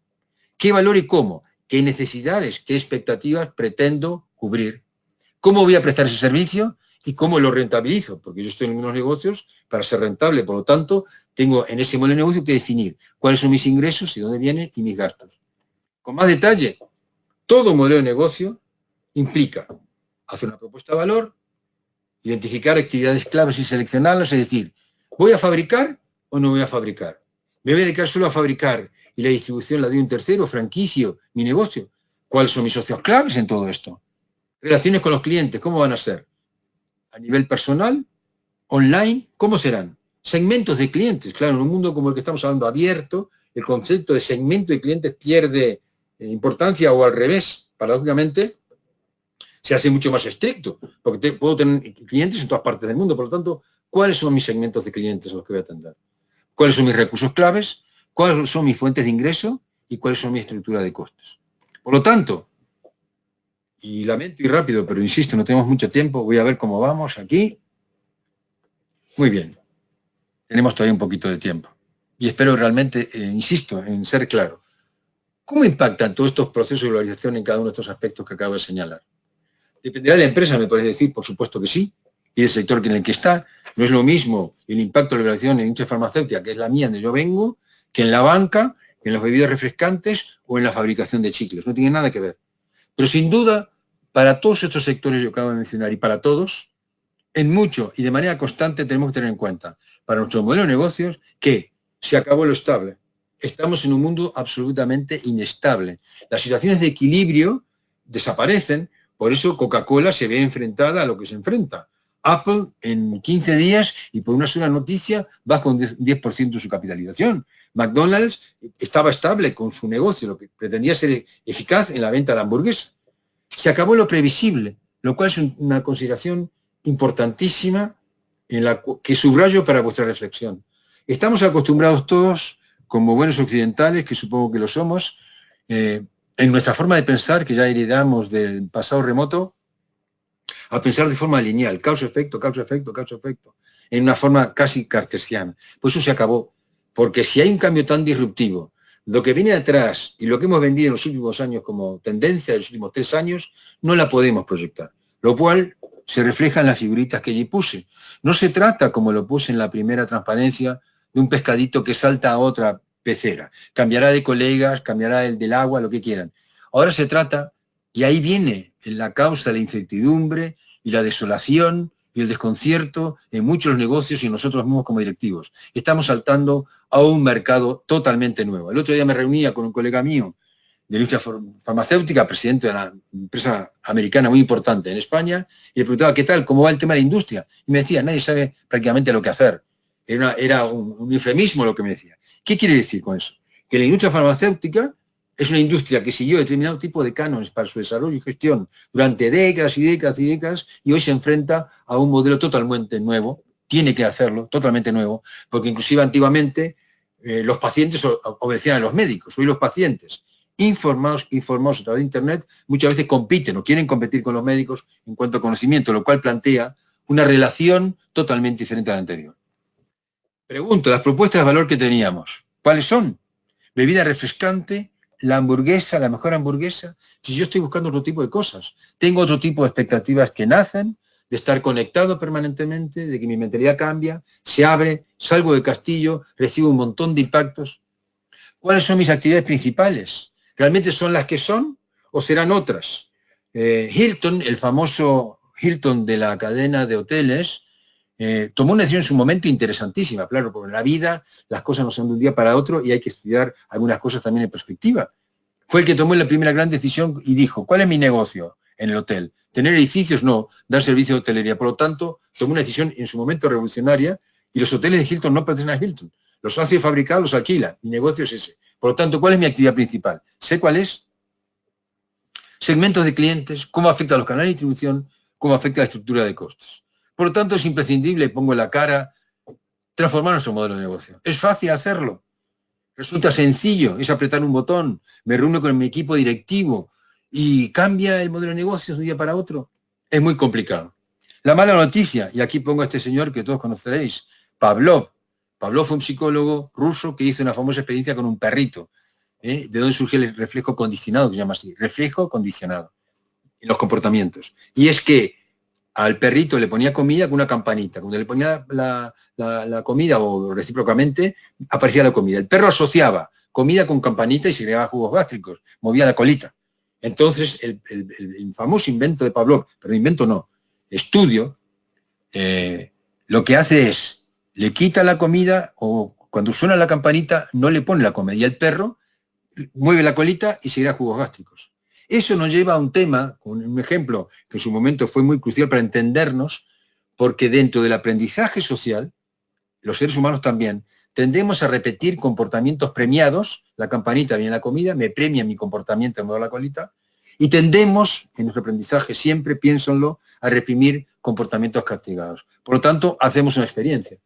¿Qué valor y cómo? ¿Qué necesidades, qué expectativas pretendo cubrir? ¿Cómo voy a prestar ese servicio? ¿Y cómo lo rentabilizo? Porque yo estoy en unos negocios para ser rentable. Por lo tanto, tengo en ese modelo de negocio que definir cuáles son mis ingresos y dónde vienen y mis gastos. Con más detalle, todo modelo de negocio implica hacer una propuesta de valor, identificar actividades claves y seleccionarlas, es decir, ¿voy a fabricar o no voy a fabricar? ¿Me voy a dedicar solo a fabricar y la distribución la doy a un tercero, franquicio, mi negocio? ¿Cuáles son mis socios claves en todo esto? Relaciones con los clientes, ¿cómo van a ser? A nivel personal, online, ¿cómo serán? Segmentos de clientes, claro, en un mundo como el que estamos hablando abierto, el concepto de segmento de clientes pierde importancia o al revés, paradójicamente, se hace mucho más estricto, porque puedo tener clientes en todas partes del mundo, por lo tanto, ¿cuáles son mis segmentos de clientes a los que voy a atender? ¿Cuáles son mis recursos claves? ¿Cuáles son mis fuentes de ingreso? ¿Y cuáles son mi estructura de costes? Por lo tanto, y lamento y rápido, pero insisto, no tenemos mucho tiempo, voy a ver cómo vamos aquí. Muy bien, tenemos todavía un poquito de tiempo. Y espero realmente, insisto, en ser claro. ¿Cómo impactan todos estos procesos de globalización en cada uno de estos aspectos que acabo de señalar? Dependerá de la empresa, me podéis decir, por supuesto que sí, y del sector en el que está. No es lo mismo el impacto de la globalización en la industria farmacéutica, que es la mía, donde yo vengo, que en la banca, en las bebidas refrescantes o en la fabricación de chicles. No tiene nada que ver. Pero sin duda, para todos estos sectores que yo acabo de mencionar y para todos, en mucho y de manera constante tenemos que tener en cuenta, para nuestro modelo de negocios, que se acabó lo estable. Estamos en un mundo absolutamente inestable. Las situaciones de equilibrio desaparecen. Por eso Coca-Cola se ve enfrentada a lo que se enfrenta. Apple en 15 días y por una sola noticia baja un 10% su capitalización. McDonald's estaba estable con su negocio, lo que pretendía ser eficaz en la venta de hamburguesa. Se acabó lo previsible, lo cual es una consideración importantísima en la que subrayo para vuestra reflexión. Estamos acostumbrados todos, como buenos occidentales, que supongo que lo somos, en nuestra forma de pensar, que ya heredamos del pasado remoto, a pensar de forma lineal, causa-efecto, causa-efecto, causa-efecto, en una forma casi cartesiana. Pues eso se acabó, porque si hay un cambio tan disruptivo, lo que viene atrás y lo que hemos vendido en los últimos años como tendencia de los últimos 3 años, no la podemos proyectar, lo cual se refleja en las figuritas que allí puse. No se trata, como lo puse en la primera transparencia, de un pescadito que salta a otra pecera. Cambiará de colegas, cambiará del agua, lo que quieran. Ahora se trata, y ahí viene la causa de la incertidumbre y la desolación y el desconcierto en muchos negocios y en nosotros mismos como directivos. Estamos saltando a un mercado totalmente nuevo. El otro día me reunía con un colega mío de la industria farmacéutica, presidente de una empresa americana muy importante en España, y le preguntaba qué tal, cómo va el tema de la industria. Y me decía, nadie sabe prácticamente lo que hacer. Era un eufemismo lo que me decía. ¿Qué quiere decir con eso? Que la industria farmacéutica es una industria que siguió determinado tipo de cánones para su desarrollo y gestión durante décadas y décadas y décadas, y hoy se enfrenta a un modelo totalmente nuevo, tiene que hacerlo, totalmente nuevo, porque inclusive antiguamente los pacientes obedecían a los médicos. Hoy los pacientes, informados a través de Internet, muchas veces compiten o quieren competir con los médicos en cuanto a conocimiento, lo cual plantea una relación totalmente diferente a la anterior. Pregunto, las propuestas de valor que teníamos, ¿cuáles son? Bebida refrescante, la hamburguesa, la mejor hamburguesa. Si yo estoy buscando otro tipo de cosas, tengo otro tipo de expectativas que nacen de estar conectado permanentemente, de que mi mentalidad cambia, se abre, salgo del castillo, recibo un montón de impactos. ¿Cuáles son mis actividades principales? ¿Realmente son las que son o serán otras? Hilton, el famoso Hilton de la cadena de hoteles, tomó una decisión en su momento interesantísima, claro, porque en la vida las cosas no son de un día para otro y hay que estudiar algunas cosas también en perspectiva. Fue el que tomó la primera gran decisión y dijo, ¿cuál es mi negocio en el hotel? ¿Tener edificios? No, dar servicio de hotelería. Por lo tanto, tomó una decisión en su momento revolucionaria y los hoteles de Hilton no pertenecen a Hilton. Los hace fabricar, los alquila. Mi negocio es ese. Por lo tanto, ¿cuál es mi actividad principal? Sé cuál es. Segmentos de clientes, cómo afecta a los canales de distribución, cómo afecta a la estructura de costos. Por lo tanto, es imprescindible, pongo la cara, transformar nuestro modelo de negocio. Es fácil hacerlo. Resulta sencillo, es apretar un botón, me reúno con mi equipo directivo y cambia el modelo de negocio de un día para otro. Es muy complicado. La mala noticia, y aquí pongo a este señor que todos conoceréis, Pavlov. Pavlov fue un psicólogo ruso que hizo una famosa experiencia con un perrito, de donde surge el reflejo condicionado, que se llama así, reflejo condicionado en los comportamientos. Y es que al perrito le ponía comida con una campanita. Cuando le ponía la comida o recíprocamente, aparecía la comida. El perro asociaba comida con campanita y se creaba jugos gástricos, movía la colita. Entonces, el famoso invento de Pavlov, pero invento no, estudio, lo que hace es, le quita la comida o cuando suena la campanita no le pone la comida y el perro mueve la colita y se crea jugos gástricos. Eso nos lleva a un tema, un ejemplo que en su momento fue muy crucial para entendernos, porque dentro del aprendizaje social, los seres humanos también, tendemos a repetir comportamientos premiados, la campanita viene la comida, me premia mi comportamiento, me muevo la colita, y tendemos, en nuestro aprendizaje siempre, piénsenlo, a reprimir comportamientos castigados. Por lo tanto, hacemos una experiencia.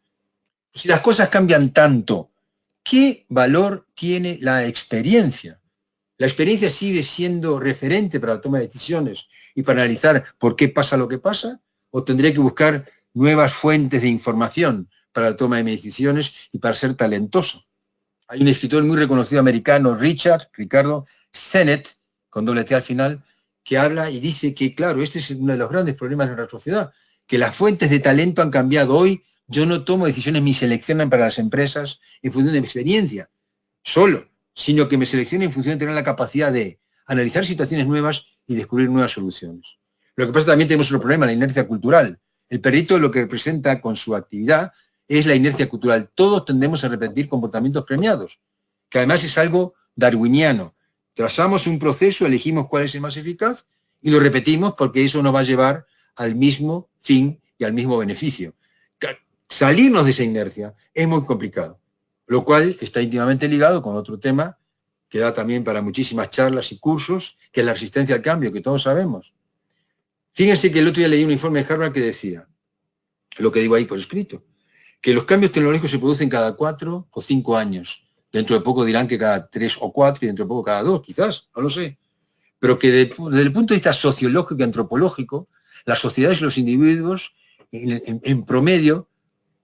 Si las cosas cambian tanto, ¿qué valor tiene la experiencia? ¿La experiencia sigue siendo referente para la toma de decisiones y para analizar por qué pasa lo que pasa? ¿O tendré que buscar nuevas fuentes de información para la toma de decisiones y para ser talentoso? Hay un escritor muy reconocido americano, Ricardo Sennett, con doble T al final, que habla y dice que, claro, este es uno de los grandes problemas de nuestra sociedad, que las fuentes de talento han cambiado. Hoy yo no tomo decisiones, me seleccionan para las empresas en función de mi experiencia, solo, sino que me selecciona en función de tener la capacidad de analizar situaciones nuevas y descubrir nuevas soluciones. Lo que pasa es que también tenemos otro problema, la inercia cultural. El perrito lo que representa con su actividad es la inercia cultural. Todos tendemos a repetir comportamientos premiados, que además es algo darwiniano. Trazamos un proceso, elegimos cuál es el más eficaz y lo repetimos porque eso nos va a llevar al mismo fin y al mismo beneficio. Salirnos de esa inercia es muy complicado, lo cual está íntimamente ligado con otro tema que da también para muchísimas charlas y cursos, que es la resistencia al cambio, que todos sabemos. Fíjense que el otro día leí un informe de Harvard que decía, lo que digo ahí por escrito, que los cambios tecnológicos se producen cada 4 o 5 años. Dentro de poco dirán que cada 3 o 4 y dentro de poco cada 2, quizás, no lo sé. Pero que desde el punto de vista sociológico y antropológico, las sociedades y los individuos, en promedio,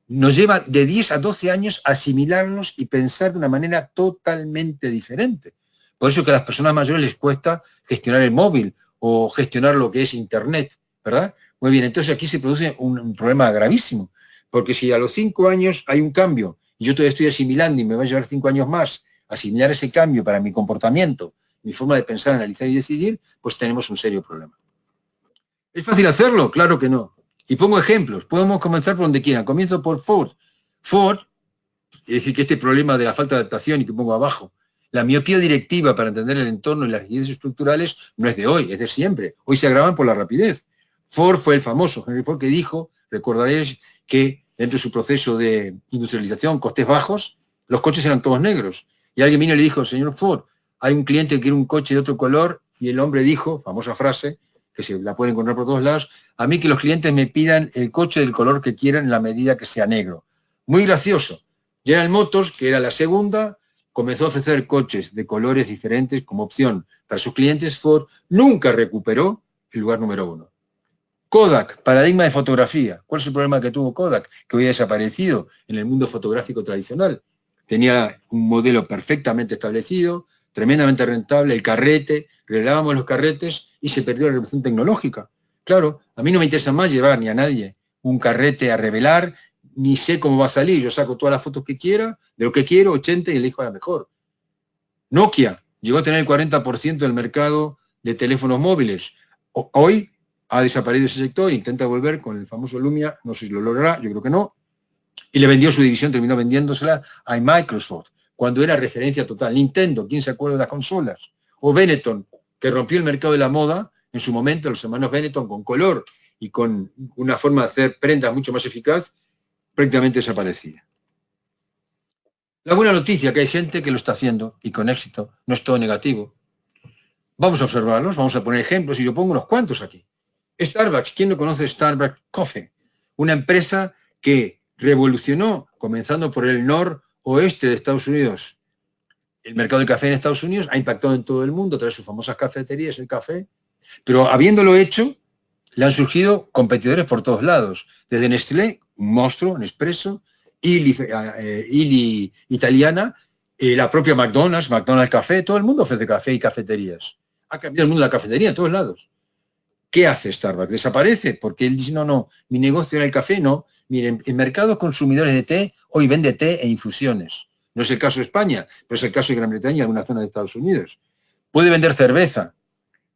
nos lleva de 10 a 12 años asimilarnos y pensar de una manera totalmente diferente. Por eso que a las personas mayores les cuesta gestionar el móvil o gestionar lo que es Internet, ¿verdad? Muy bien, entonces aquí se produce un problema gravísimo, porque si a los 5 años hay un cambio y yo todavía estoy asimilando y me va a llevar 5 años más asimilar ese cambio para mi comportamiento, mi forma de pensar, analizar y decidir, pues tenemos un serio problema. ¿Es fácil hacerlo? Claro que no. Y pongo ejemplos. Podemos comenzar por donde quieran. Comienzo por Ford. Ford, es decir, que este problema de la falta de adaptación y que pongo abajo, La miopía directiva para entender el entorno y las rigideces estructurales no es de hoy, es de siempre. Hoy se agravan por la rapidez. Ford fue el famoso Henry Ford que dijo, recordaréis, que dentro de su proceso de industrialización, costes bajos, los coches eran todos negros. Y alguien vino y le dijo, señor Ford, hay un cliente que quiere un coche de otro color, y el hombre dijo, famosa frase, que se la pueden encontrar por todos lados, a mí que los clientes me pidan el coche del color que quieran en la medida que sea negro. Muy gracioso. General Motors, que era la segunda, comenzó a ofrecer coches de colores diferentes como opción para sus clientes. Ford nunca recuperó el lugar número 1. Kodak, paradigma de fotografía. ¿Cuál es el problema que tuvo Kodak? Que hoy ha desaparecido en el mundo fotográfico tradicional. Tenía un modelo perfectamente establecido, tremendamente rentable, el carrete, revelábamos los carretes y se perdió la revolución tecnológica. Claro, a mí no me interesa más llevar ni a nadie un carrete a revelar, ni sé cómo va a salir. Yo saco todas las fotos que quiera, de lo que quiero, 80 y elijo la mejor. Nokia llegó a tener el 40% del mercado de teléfonos móviles. Hoy ha desaparecido ese sector, intenta volver con el famoso Lumia, no sé si lo logrará, yo creo que no, y le vendió su división, terminó vendiéndosela a Microsoft, cuando era referencia total. Nintendo, ¿quién se acuerda de las consolas? O Benetton, que rompió el mercado de la moda en su momento, los hermanos Benetton, con color y con una forma de hacer prendas mucho más eficaz, prácticamente desaparecida. La buena noticia, que hay gente que lo está haciendo y con éxito, no es todo negativo. Vamos a observarlos, vamos a poner ejemplos y yo pongo unos cuantos aquí. Starbucks, ¿quién no conoce Starbucks Coffee? Una empresa que revolucionó, comenzando por el noroeste de Estados Unidos, el mercado del café en Estados Unidos, ha impactado en todo el mundo a través de sus famosas cafeterías, el café, pero habiéndolo hecho, le han surgido competidores por todos lados, desde Nestlé, un monstruo, Nespresso, Illy italiana, la propia McDonald's Café, todo el mundo ofrece café y cafeterías. Ha cambiado el mundo de la cafetería en todos lados. ¿Qué hace Starbucks? ¿Desaparece? Porque él dice, no, mi negocio era el café, no. Miren, en mercados consumidores de té, hoy vende té e infusiones. No es el caso de España, pero es el caso de Gran Bretaña y alguna zona de Estados Unidos. Puede vender cerveza.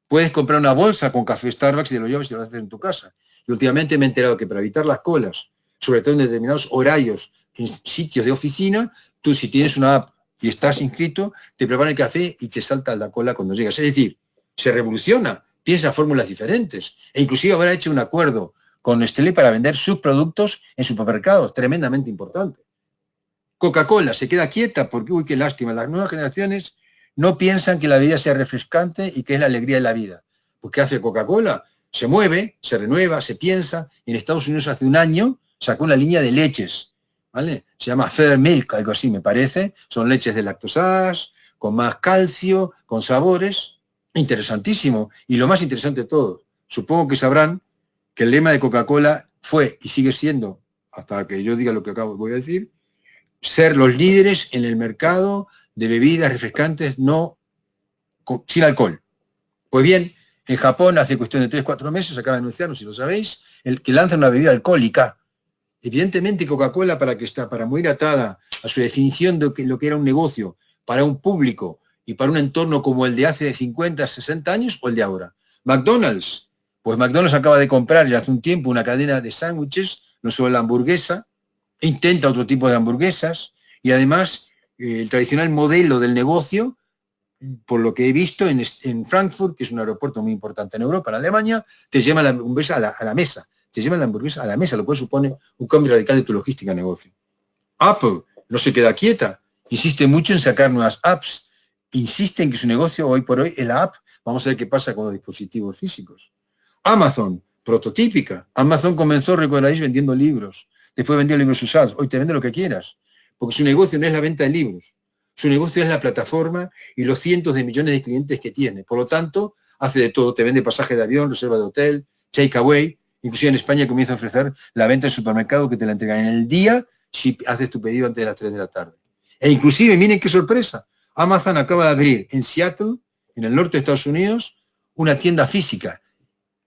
Puedes comprar una bolsa con café Starbucks y te lo llevas y te lo haces en tu casa. Y últimamente me he enterado que para evitar las colas, sobre todo en determinados horarios, en sitios de oficina, tú si tienes una app y estás inscrito, te preparan el café y te salta la cola cuando llegas. Es decir, se revoluciona, piensa fórmulas diferentes. E inclusive habrá hecho un acuerdo con Nestlé para vender sus productos en supermercados, tremendamente importante. Coca-Cola se queda quieta porque, uy, qué lástima, las nuevas generaciones no piensan que la vida sea refrescante y que es la alegría de la vida. Pues ¿qué hace Coca-Cola? Se mueve, se renueva, se piensa. En Estados Unidos hace un año sacó una línea de leches, ¿vale? Se llama Fair Milk, algo así me parece. Son leches de lactosadas, con más calcio, con sabores. Interesantísimo. Y lo más interesante de todo, supongo que sabrán que el lema de Coca-Cola fue, y sigue siendo, hasta que yo diga lo que voy a decir, ser los líderes en el mercado de bebidas refrescantes sin alcohol. Pues bien, en Japón hace cuestión de 3-4 meses, acaba de anunciar, no sé si lo sabéis, que lanza una bebida alcohólica. Evidentemente Coca-Cola, para muy atada a su definición de lo que era un negocio, para un público y para un entorno como el de hace 50, 60 años o el de ahora. McDonald's, pues McDonald's acaba de comprar ya hace un tiempo una cadena de sándwiches, no solo la hamburguesa, intenta otro tipo de hamburguesas y además el tradicional modelo del negocio, por lo que he visto en Frankfurt, que es un aeropuerto muy importante en Europa, en Alemania, te lleva la hamburguesa a la mesa, te lleva la hamburguesa a la mesa, lo cual supone un cambio radical de tu logística de negocio. Apple no se queda quieta, insiste mucho en sacar nuevas apps, insiste en que su negocio hoy por hoy es la app, vamos a ver qué pasa con los dispositivos físicos. Amazon, prototípica, Amazon comenzó, recordáis, vendiendo libros, después vendió libros usados, hoy te vende lo que quieras, porque su negocio no es la venta de libros, su negocio es la plataforma y los cientos de millones de clientes que tiene. Por lo tanto, hace de todo, te vende pasaje de avión, reserva de hotel, takeaway, inclusive en España comienza a ofrecer la venta en supermercado que te la entregan en el día si haces tu pedido antes de las 3 de la tarde. E inclusive, miren qué sorpresa, Amazon acaba de abrir en Seattle, en el norte de Estados Unidos, una tienda física.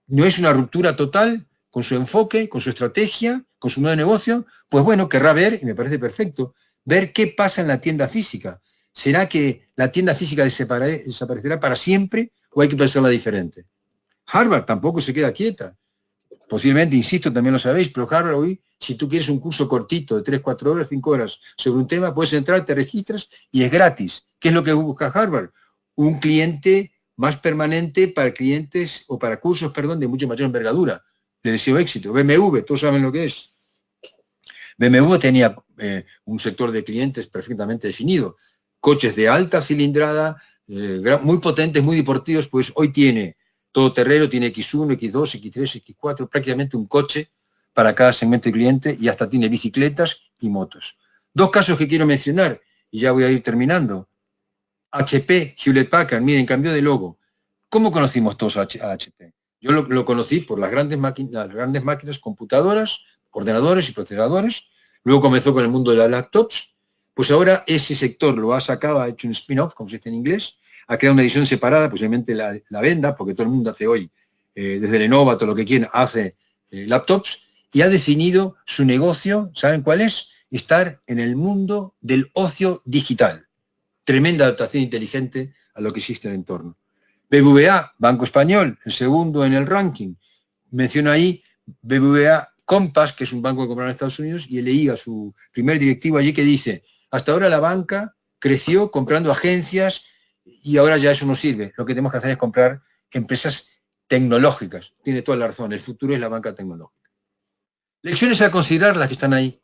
No es una ruptura total con su enfoque, con su estrategia, con su nuevo negocio, pues bueno, querrá ver, y me parece perfecto, ver qué pasa en la tienda física. ¿Será que la tienda física desaparecerá para siempre o hay que pensarla diferente? Harvard tampoco se queda quieta. Posiblemente, insisto, también lo sabéis, pero Harvard hoy, si tú quieres un curso cortito de 3, 4 horas, 5 horas sobre un tema, puedes entrar, te registras y es gratis. ¿Qué es lo que busca Harvard? Un cliente más permanente para clientes o para cursos, perdón, de mucho mayor envergadura. Le deseo éxito. BMW, todos saben lo que es. BMW tenía un sector de clientes perfectamente definido. Coches de alta cilindrada, muy potentes, muy deportivos, pues hoy tiene todoterreno, tiene X1, X2, X3, X4, prácticamente un coche para cada segmento de cliente y hasta tiene bicicletas y motos. Dos casos que quiero mencionar y ya voy a ir terminando. HP, Hewlett Packard, miren, cambió de logo. ¿Cómo conocimos todos a HP? Yo lo conocí por las grandes máquinas computadoras, ordenadores y procesadores. Luego comenzó con el mundo de las laptops. Pues ahora ese sector lo ha sacado, ha hecho un spin-off, como se dice en inglés, ha creado una edición separada, posiblemente la venda, porque todo el mundo hace hoy, desde Lenovo, todo lo que quiera, hace laptops, y ha definido su negocio, ¿saben cuál es? Estar en el mundo del ocio digital. Tremenda adaptación inteligente a lo que existe en el entorno. BBVA, Banco Español, el segundo en el ranking. Menciono ahí BBVA Compass, que es un banco que compraron en Estados Unidos, y leí a su primer directivo allí que dice, hasta ahora la banca creció comprando agencias y ahora ya eso no sirve. Lo que tenemos que hacer es comprar empresas tecnológicas. Tiene toda la razón, el futuro es la banca tecnológica. Lecciones a considerar las que están ahí.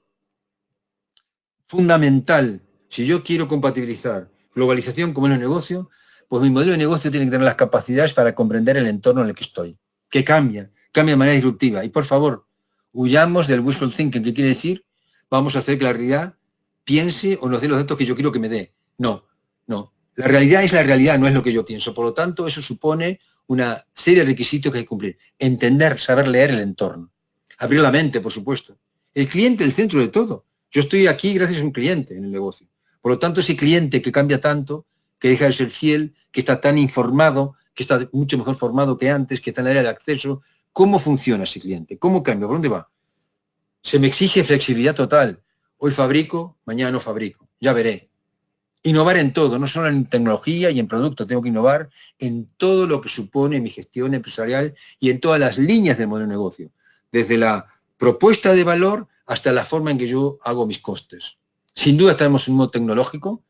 Fundamental, si yo quiero compatibilizar globalización como es el negocio, pues mi modelo de negocio tiene que tener las capacidades para comprender el entorno en el que estoy, que cambia de manera disruptiva. Y por favor, huyamos del wishful thinking, que quiere decir, vamos a hacer que la realidad piense o nos dé los datos que yo quiero que me dé. No, no. La realidad es la realidad, no es lo que yo pienso. Por lo tanto, eso supone una serie de requisitos que hay que cumplir. Entender, saber leer el entorno. Abrir la mente, por supuesto. El cliente, el centro de todo. Yo estoy aquí gracias a un cliente en el negocio. Por lo tanto, ese cliente que cambia tanto, que deja de ser fiel, que está tan informado, que está mucho mejor formado que antes, que está en el área de acceso, ¿cómo funciona ese cliente? ¿Cómo cambia? ¿Por dónde va? Se me exige flexibilidad total. Hoy fabrico, mañana no fabrico. Ya veré. Innovar en todo, no solo en tecnología y en producto, tengo que innovar en todo lo que supone mi gestión empresarial y en todas las líneas del modelo de negocio, desde la propuesta de valor hasta la forma en que yo hago mis costes. Sin duda estamos en un modo tecnológico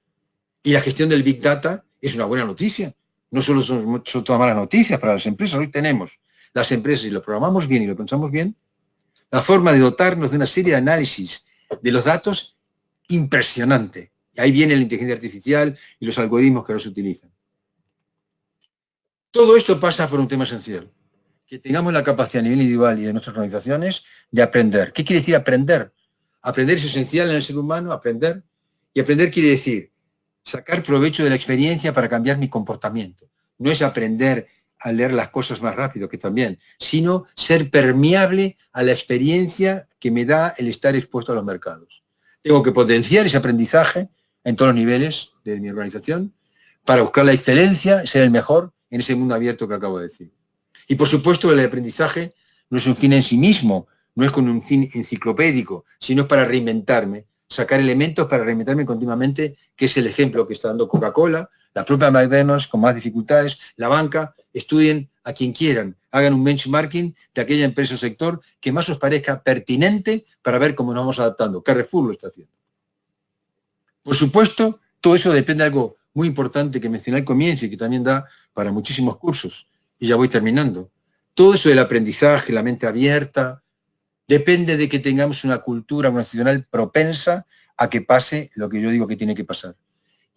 y la gestión del Big Data es una buena noticia. No solo son todas malas noticias para las empresas, hoy tenemos las empresas, si lo programamos bien y lo pensamos bien, la forma de dotarnos de una serie de análisis de los datos impresionante. Y ahí viene la inteligencia artificial y los algoritmos que ahora se utilizan. Todo esto pasa por un tema esencial, que tengamos la capacidad a nivel individual y de nuestras organizaciones de aprender. ¿Qué quiere decir aprender? Aprender es esencial en el ser humano, aprender. Y aprender quiere decir sacar provecho de la experiencia para cambiar mi comportamiento. No es aprender a leer las cosas más rápido, que también, sino ser permeable a la experiencia que me da el estar expuesto a los mercados. Tengo que potenciar ese aprendizaje en todos los niveles de mi organización para buscar la excelencia, ser el mejor en ese mundo abierto que acabo de decir. Y por supuesto el aprendizaje no es un fin en sí mismo, no es con un fin enciclopédico, sino es para reinventarme, sacar elementos para reinventarme continuamente, que es el ejemplo que está dando Coca-Cola, la propia McDonald's con más dificultades, la banca. Estudien a quien quieran, hagan un benchmarking de aquella empresa o sector que más os parezca pertinente para ver cómo nos vamos adaptando. Carrefour lo está haciendo. Por supuesto, todo eso depende de algo muy importante que mencioné al comienzo y que también da para muchísimos cursos. Y ya voy terminando. Todo eso del aprendizaje, la mente abierta, depende de que tengamos una cultura organizacional propensa a que pase lo que yo digo que tiene que pasar.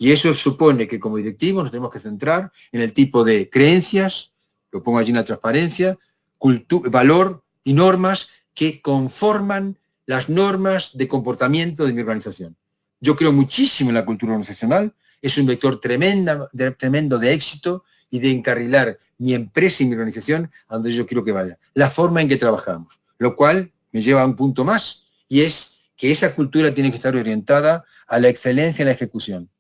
Y eso supone que como directivos nos tenemos que centrar en el tipo de creencias, lo pongo allí en la transparencia, valor y normas que conforman las normas de comportamiento de mi organización. Yo creo muchísimo en la cultura organizacional, es un vector tremendo de éxito y de encarrilar mi empresa y mi organización a donde yo quiero que vaya. La forma en que trabajamos, lo cual me lleva a un punto más, y es que esa cultura tiene que estar orientada a la excelencia en la ejecución.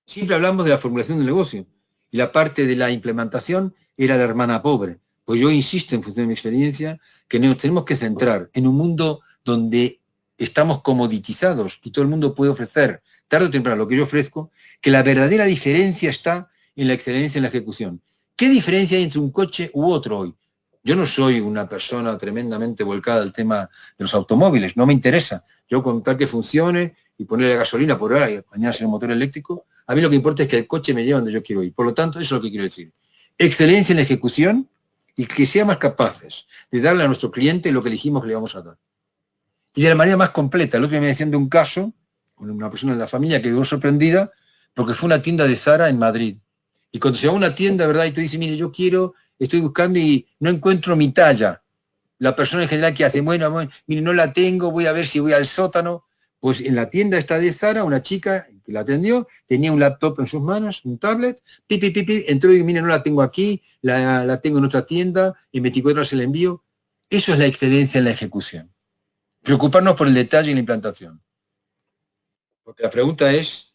Siempre hablamos de la formulación del negocio, y la parte de la implementación era la hermana pobre. Pues yo insisto, en función de mi experiencia, que nos tenemos que centrar en un mundo donde estamos comoditizados y todo el mundo puede ofrecer, tarde o temprano, lo que yo ofrezco, que la verdadera diferencia está en la excelencia en la ejecución. ¿Qué diferencia hay entre un coche u otro hoy? Yo no soy una persona tremendamente volcada al tema de los automóviles, no me interesa. Yo con tal que funcione, y ponerle gasolina por hora y mañana será un motor eléctrico. A mí lo que importa es que el coche me lleve donde yo quiero ir. Por lo tanto, eso es lo que quiero decir. Excelencia en la ejecución y que seamos capaces de darle a nuestro cliente lo que elegimos que le vamos a dar. Y de la manera más completa. El otro día me decían de un caso, una persona de la familia que quedó sorprendida porque fue a una tienda de Zara en Madrid. Y cuando se va a una tienda, ¿verdad? Y tú dices, mire, yo quiero, estoy buscando y no encuentro mi talla. La persona en general que hace, bueno, mire, no la tengo, voy a ver si voy al sótano. Pues en la tienda esta de Zara, una chica que la atendió, tenía un laptop en sus manos, un tablet, entró y dijo, mire, no la tengo aquí, la tengo en otra tienda, en 24 horas se la envío. Eso es la excelencia en la ejecución. Preocuparnos por el detalle y la implantación. Porque la pregunta es,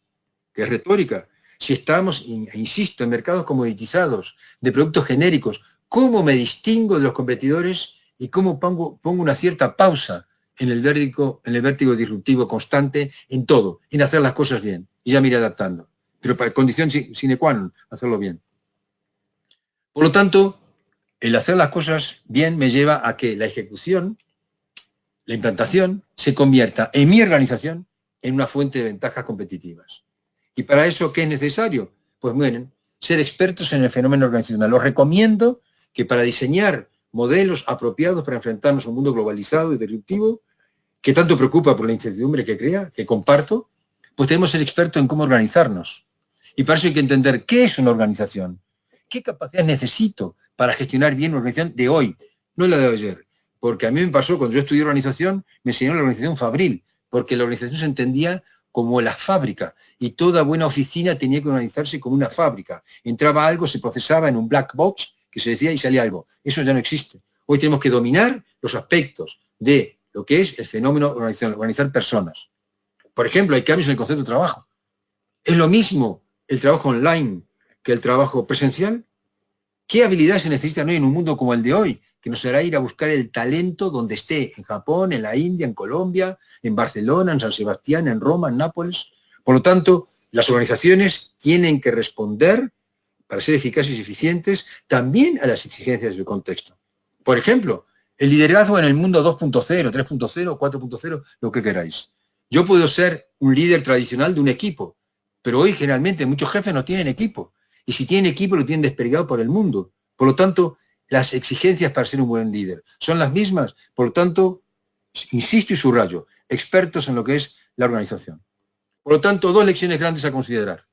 que es retórica, si estamos, insisto, en mercados comoditizados, de productos genéricos, ¿cómo me distingo de los competidores y cómo pongo una cierta pausa en el vértigo disruptivo constante en todo, en hacer las cosas bien? Y ya me iré adaptando. Pero para condición sine qua non, hacerlo bien. Por lo tanto, el hacer las cosas bien me lleva a que la ejecución, la implantación, se convierta en mi organización en una fuente de ventajas competitivas. ¿Y para eso qué es necesario? Pues miren, ser expertos en el fenómeno organizacional. Os recomiendo que para diseñar modelos apropiados para enfrentarnos a un mundo globalizado y disruptivo, que tanto preocupa por la incertidumbre que crea, que comparto, pues tenemos que ser expertos en cómo organizarnos. Y para eso hay que entender qué es una organización, qué capacidades necesito para gestionar bien una organización de hoy, no la de ayer. Porque a mí me pasó, cuando yo estudié organización, me enseñaron la organización fabril, porque la organización se entendía como la fábrica, y toda buena oficina tenía que organizarse como una fábrica. Entraba algo, se procesaba en un black box, que se decía y salía algo. Eso ya no existe. Hoy tenemos que dominar los aspectos de lo que es el fenómeno organizacional, organizar personas. Por ejemplo, hay cambios en el concepto de trabajo. ¿Es lo mismo el trabajo online que el trabajo presencial? ¿Qué habilidades se necesitan hoy en un mundo como el de hoy? Que nos hará ir a buscar el talento donde esté, en Japón, en la India, en Colombia, en Barcelona, en San Sebastián, en Roma, en Nápoles. Por lo tanto, las organizaciones tienen que responder, para ser eficaces y eficientes, también a las exigencias del contexto. Por ejemplo, el liderazgo en el mundo 2.0, 3.0, 4.0, lo que queráis. Yo puedo ser un líder tradicional de un equipo, pero hoy generalmente muchos jefes no tienen equipo. Y si tienen equipo, lo tienen desplegado por el mundo. Por lo tanto, las exigencias para ser un buen líder son las mismas. Por lo tanto, insisto y subrayo, expertos en lo que es la organización. Por lo tanto, dos lecciones grandes a considerar.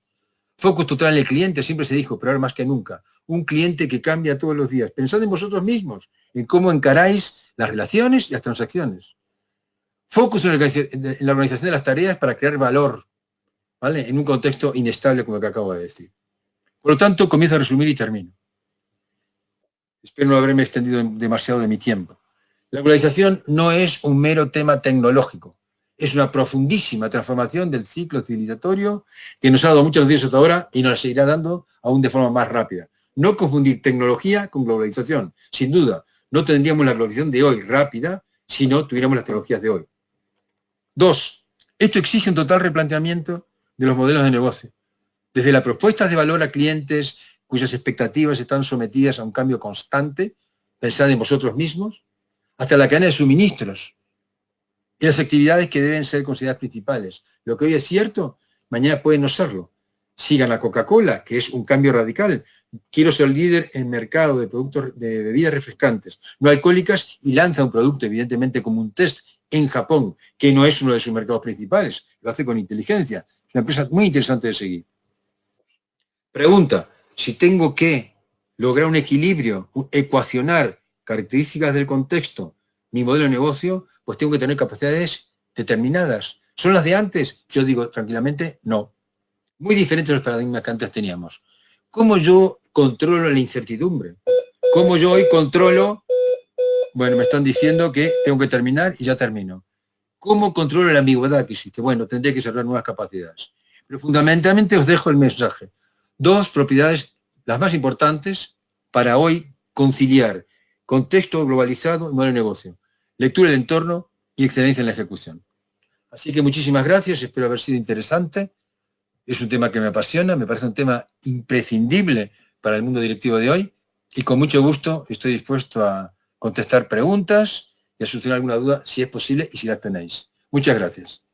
Focus total en el cliente, siempre se dijo, pero ahora más que nunca. Un cliente que cambia todos los días. Pensad en vosotros mismos, en cómo encaráis las relaciones y las transacciones. Focus en la organización de las tareas para crear valor, ¿vale? En un contexto inestable como el que acabo de decir. Por lo tanto, comienzo a resumir y termino. Espero no haberme extendido demasiado de mi tiempo. La globalización no es un mero tema tecnológico. Es una profundísima transformación del ciclo civilizatorio que nos ha dado muchos días hasta ahora y nos la seguirá dando aún de forma más rápida. No confundir tecnología con globalización. Sin duda, no tendríamos la globalización de hoy rápida si no tuviéramos las tecnologías de hoy. 2. Esto exige un total replanteamiento de los modelos de negocio. Desde las propuestas de valor a clientes cuyas expectativas están sometidas a un cambio constante, pensad en vosotros mismos, hasta la cadena de suministros y las actividades que deben ser consideradas principales. Lo que hoy es cierto, mañana puede no serlo. Sigan a Coca-Cola, que es un cambio radical. Quiero ser líder en el mercado de productos de bebidas refrescantes, no alcohólicas, y lanza un producto, evidentemente, como un test en Japón, que no es uno de sus mercados principales. Lo hace con inteligencia. Es una empresa muy interesante de seguir. Pregunta, si tengo que lograr un equilibrio, ecuacionar características del contexto, mi modelo de negocio, pues tengo que tener capacidades determinadas. ¿Son las de antes? Yo digo tranquilamente, no. Muy diferentes a los paradigmas que antes teníamos. ¿Cómo yo controlo la incertidumbre? ¿Cómo yo hoy controlo? Bueno, me están diciendo que tengo que terminar y ya termino. ¿Cómo controlo la ambigüedad que existe? Bueno, tendré que desarrollar nuevas capacidades. Pero fundamentalmente os dejo el mensaje. Dos propiedades, las más importantes, para hoy conciliar contexto globalizado y modelo de negocio, lectura del entorno y excelencia en la ejecución. Así que muchísimas gracias, espero haber sido interesante. Es un tema que me apasiona, me parece un tema imprescindible para el mundo directivo de hoy y con mucho gusto estoy dispuesto a contestar preguntas y a solucionar alguna duda si es posible y si las tenéis. Muchas gracias.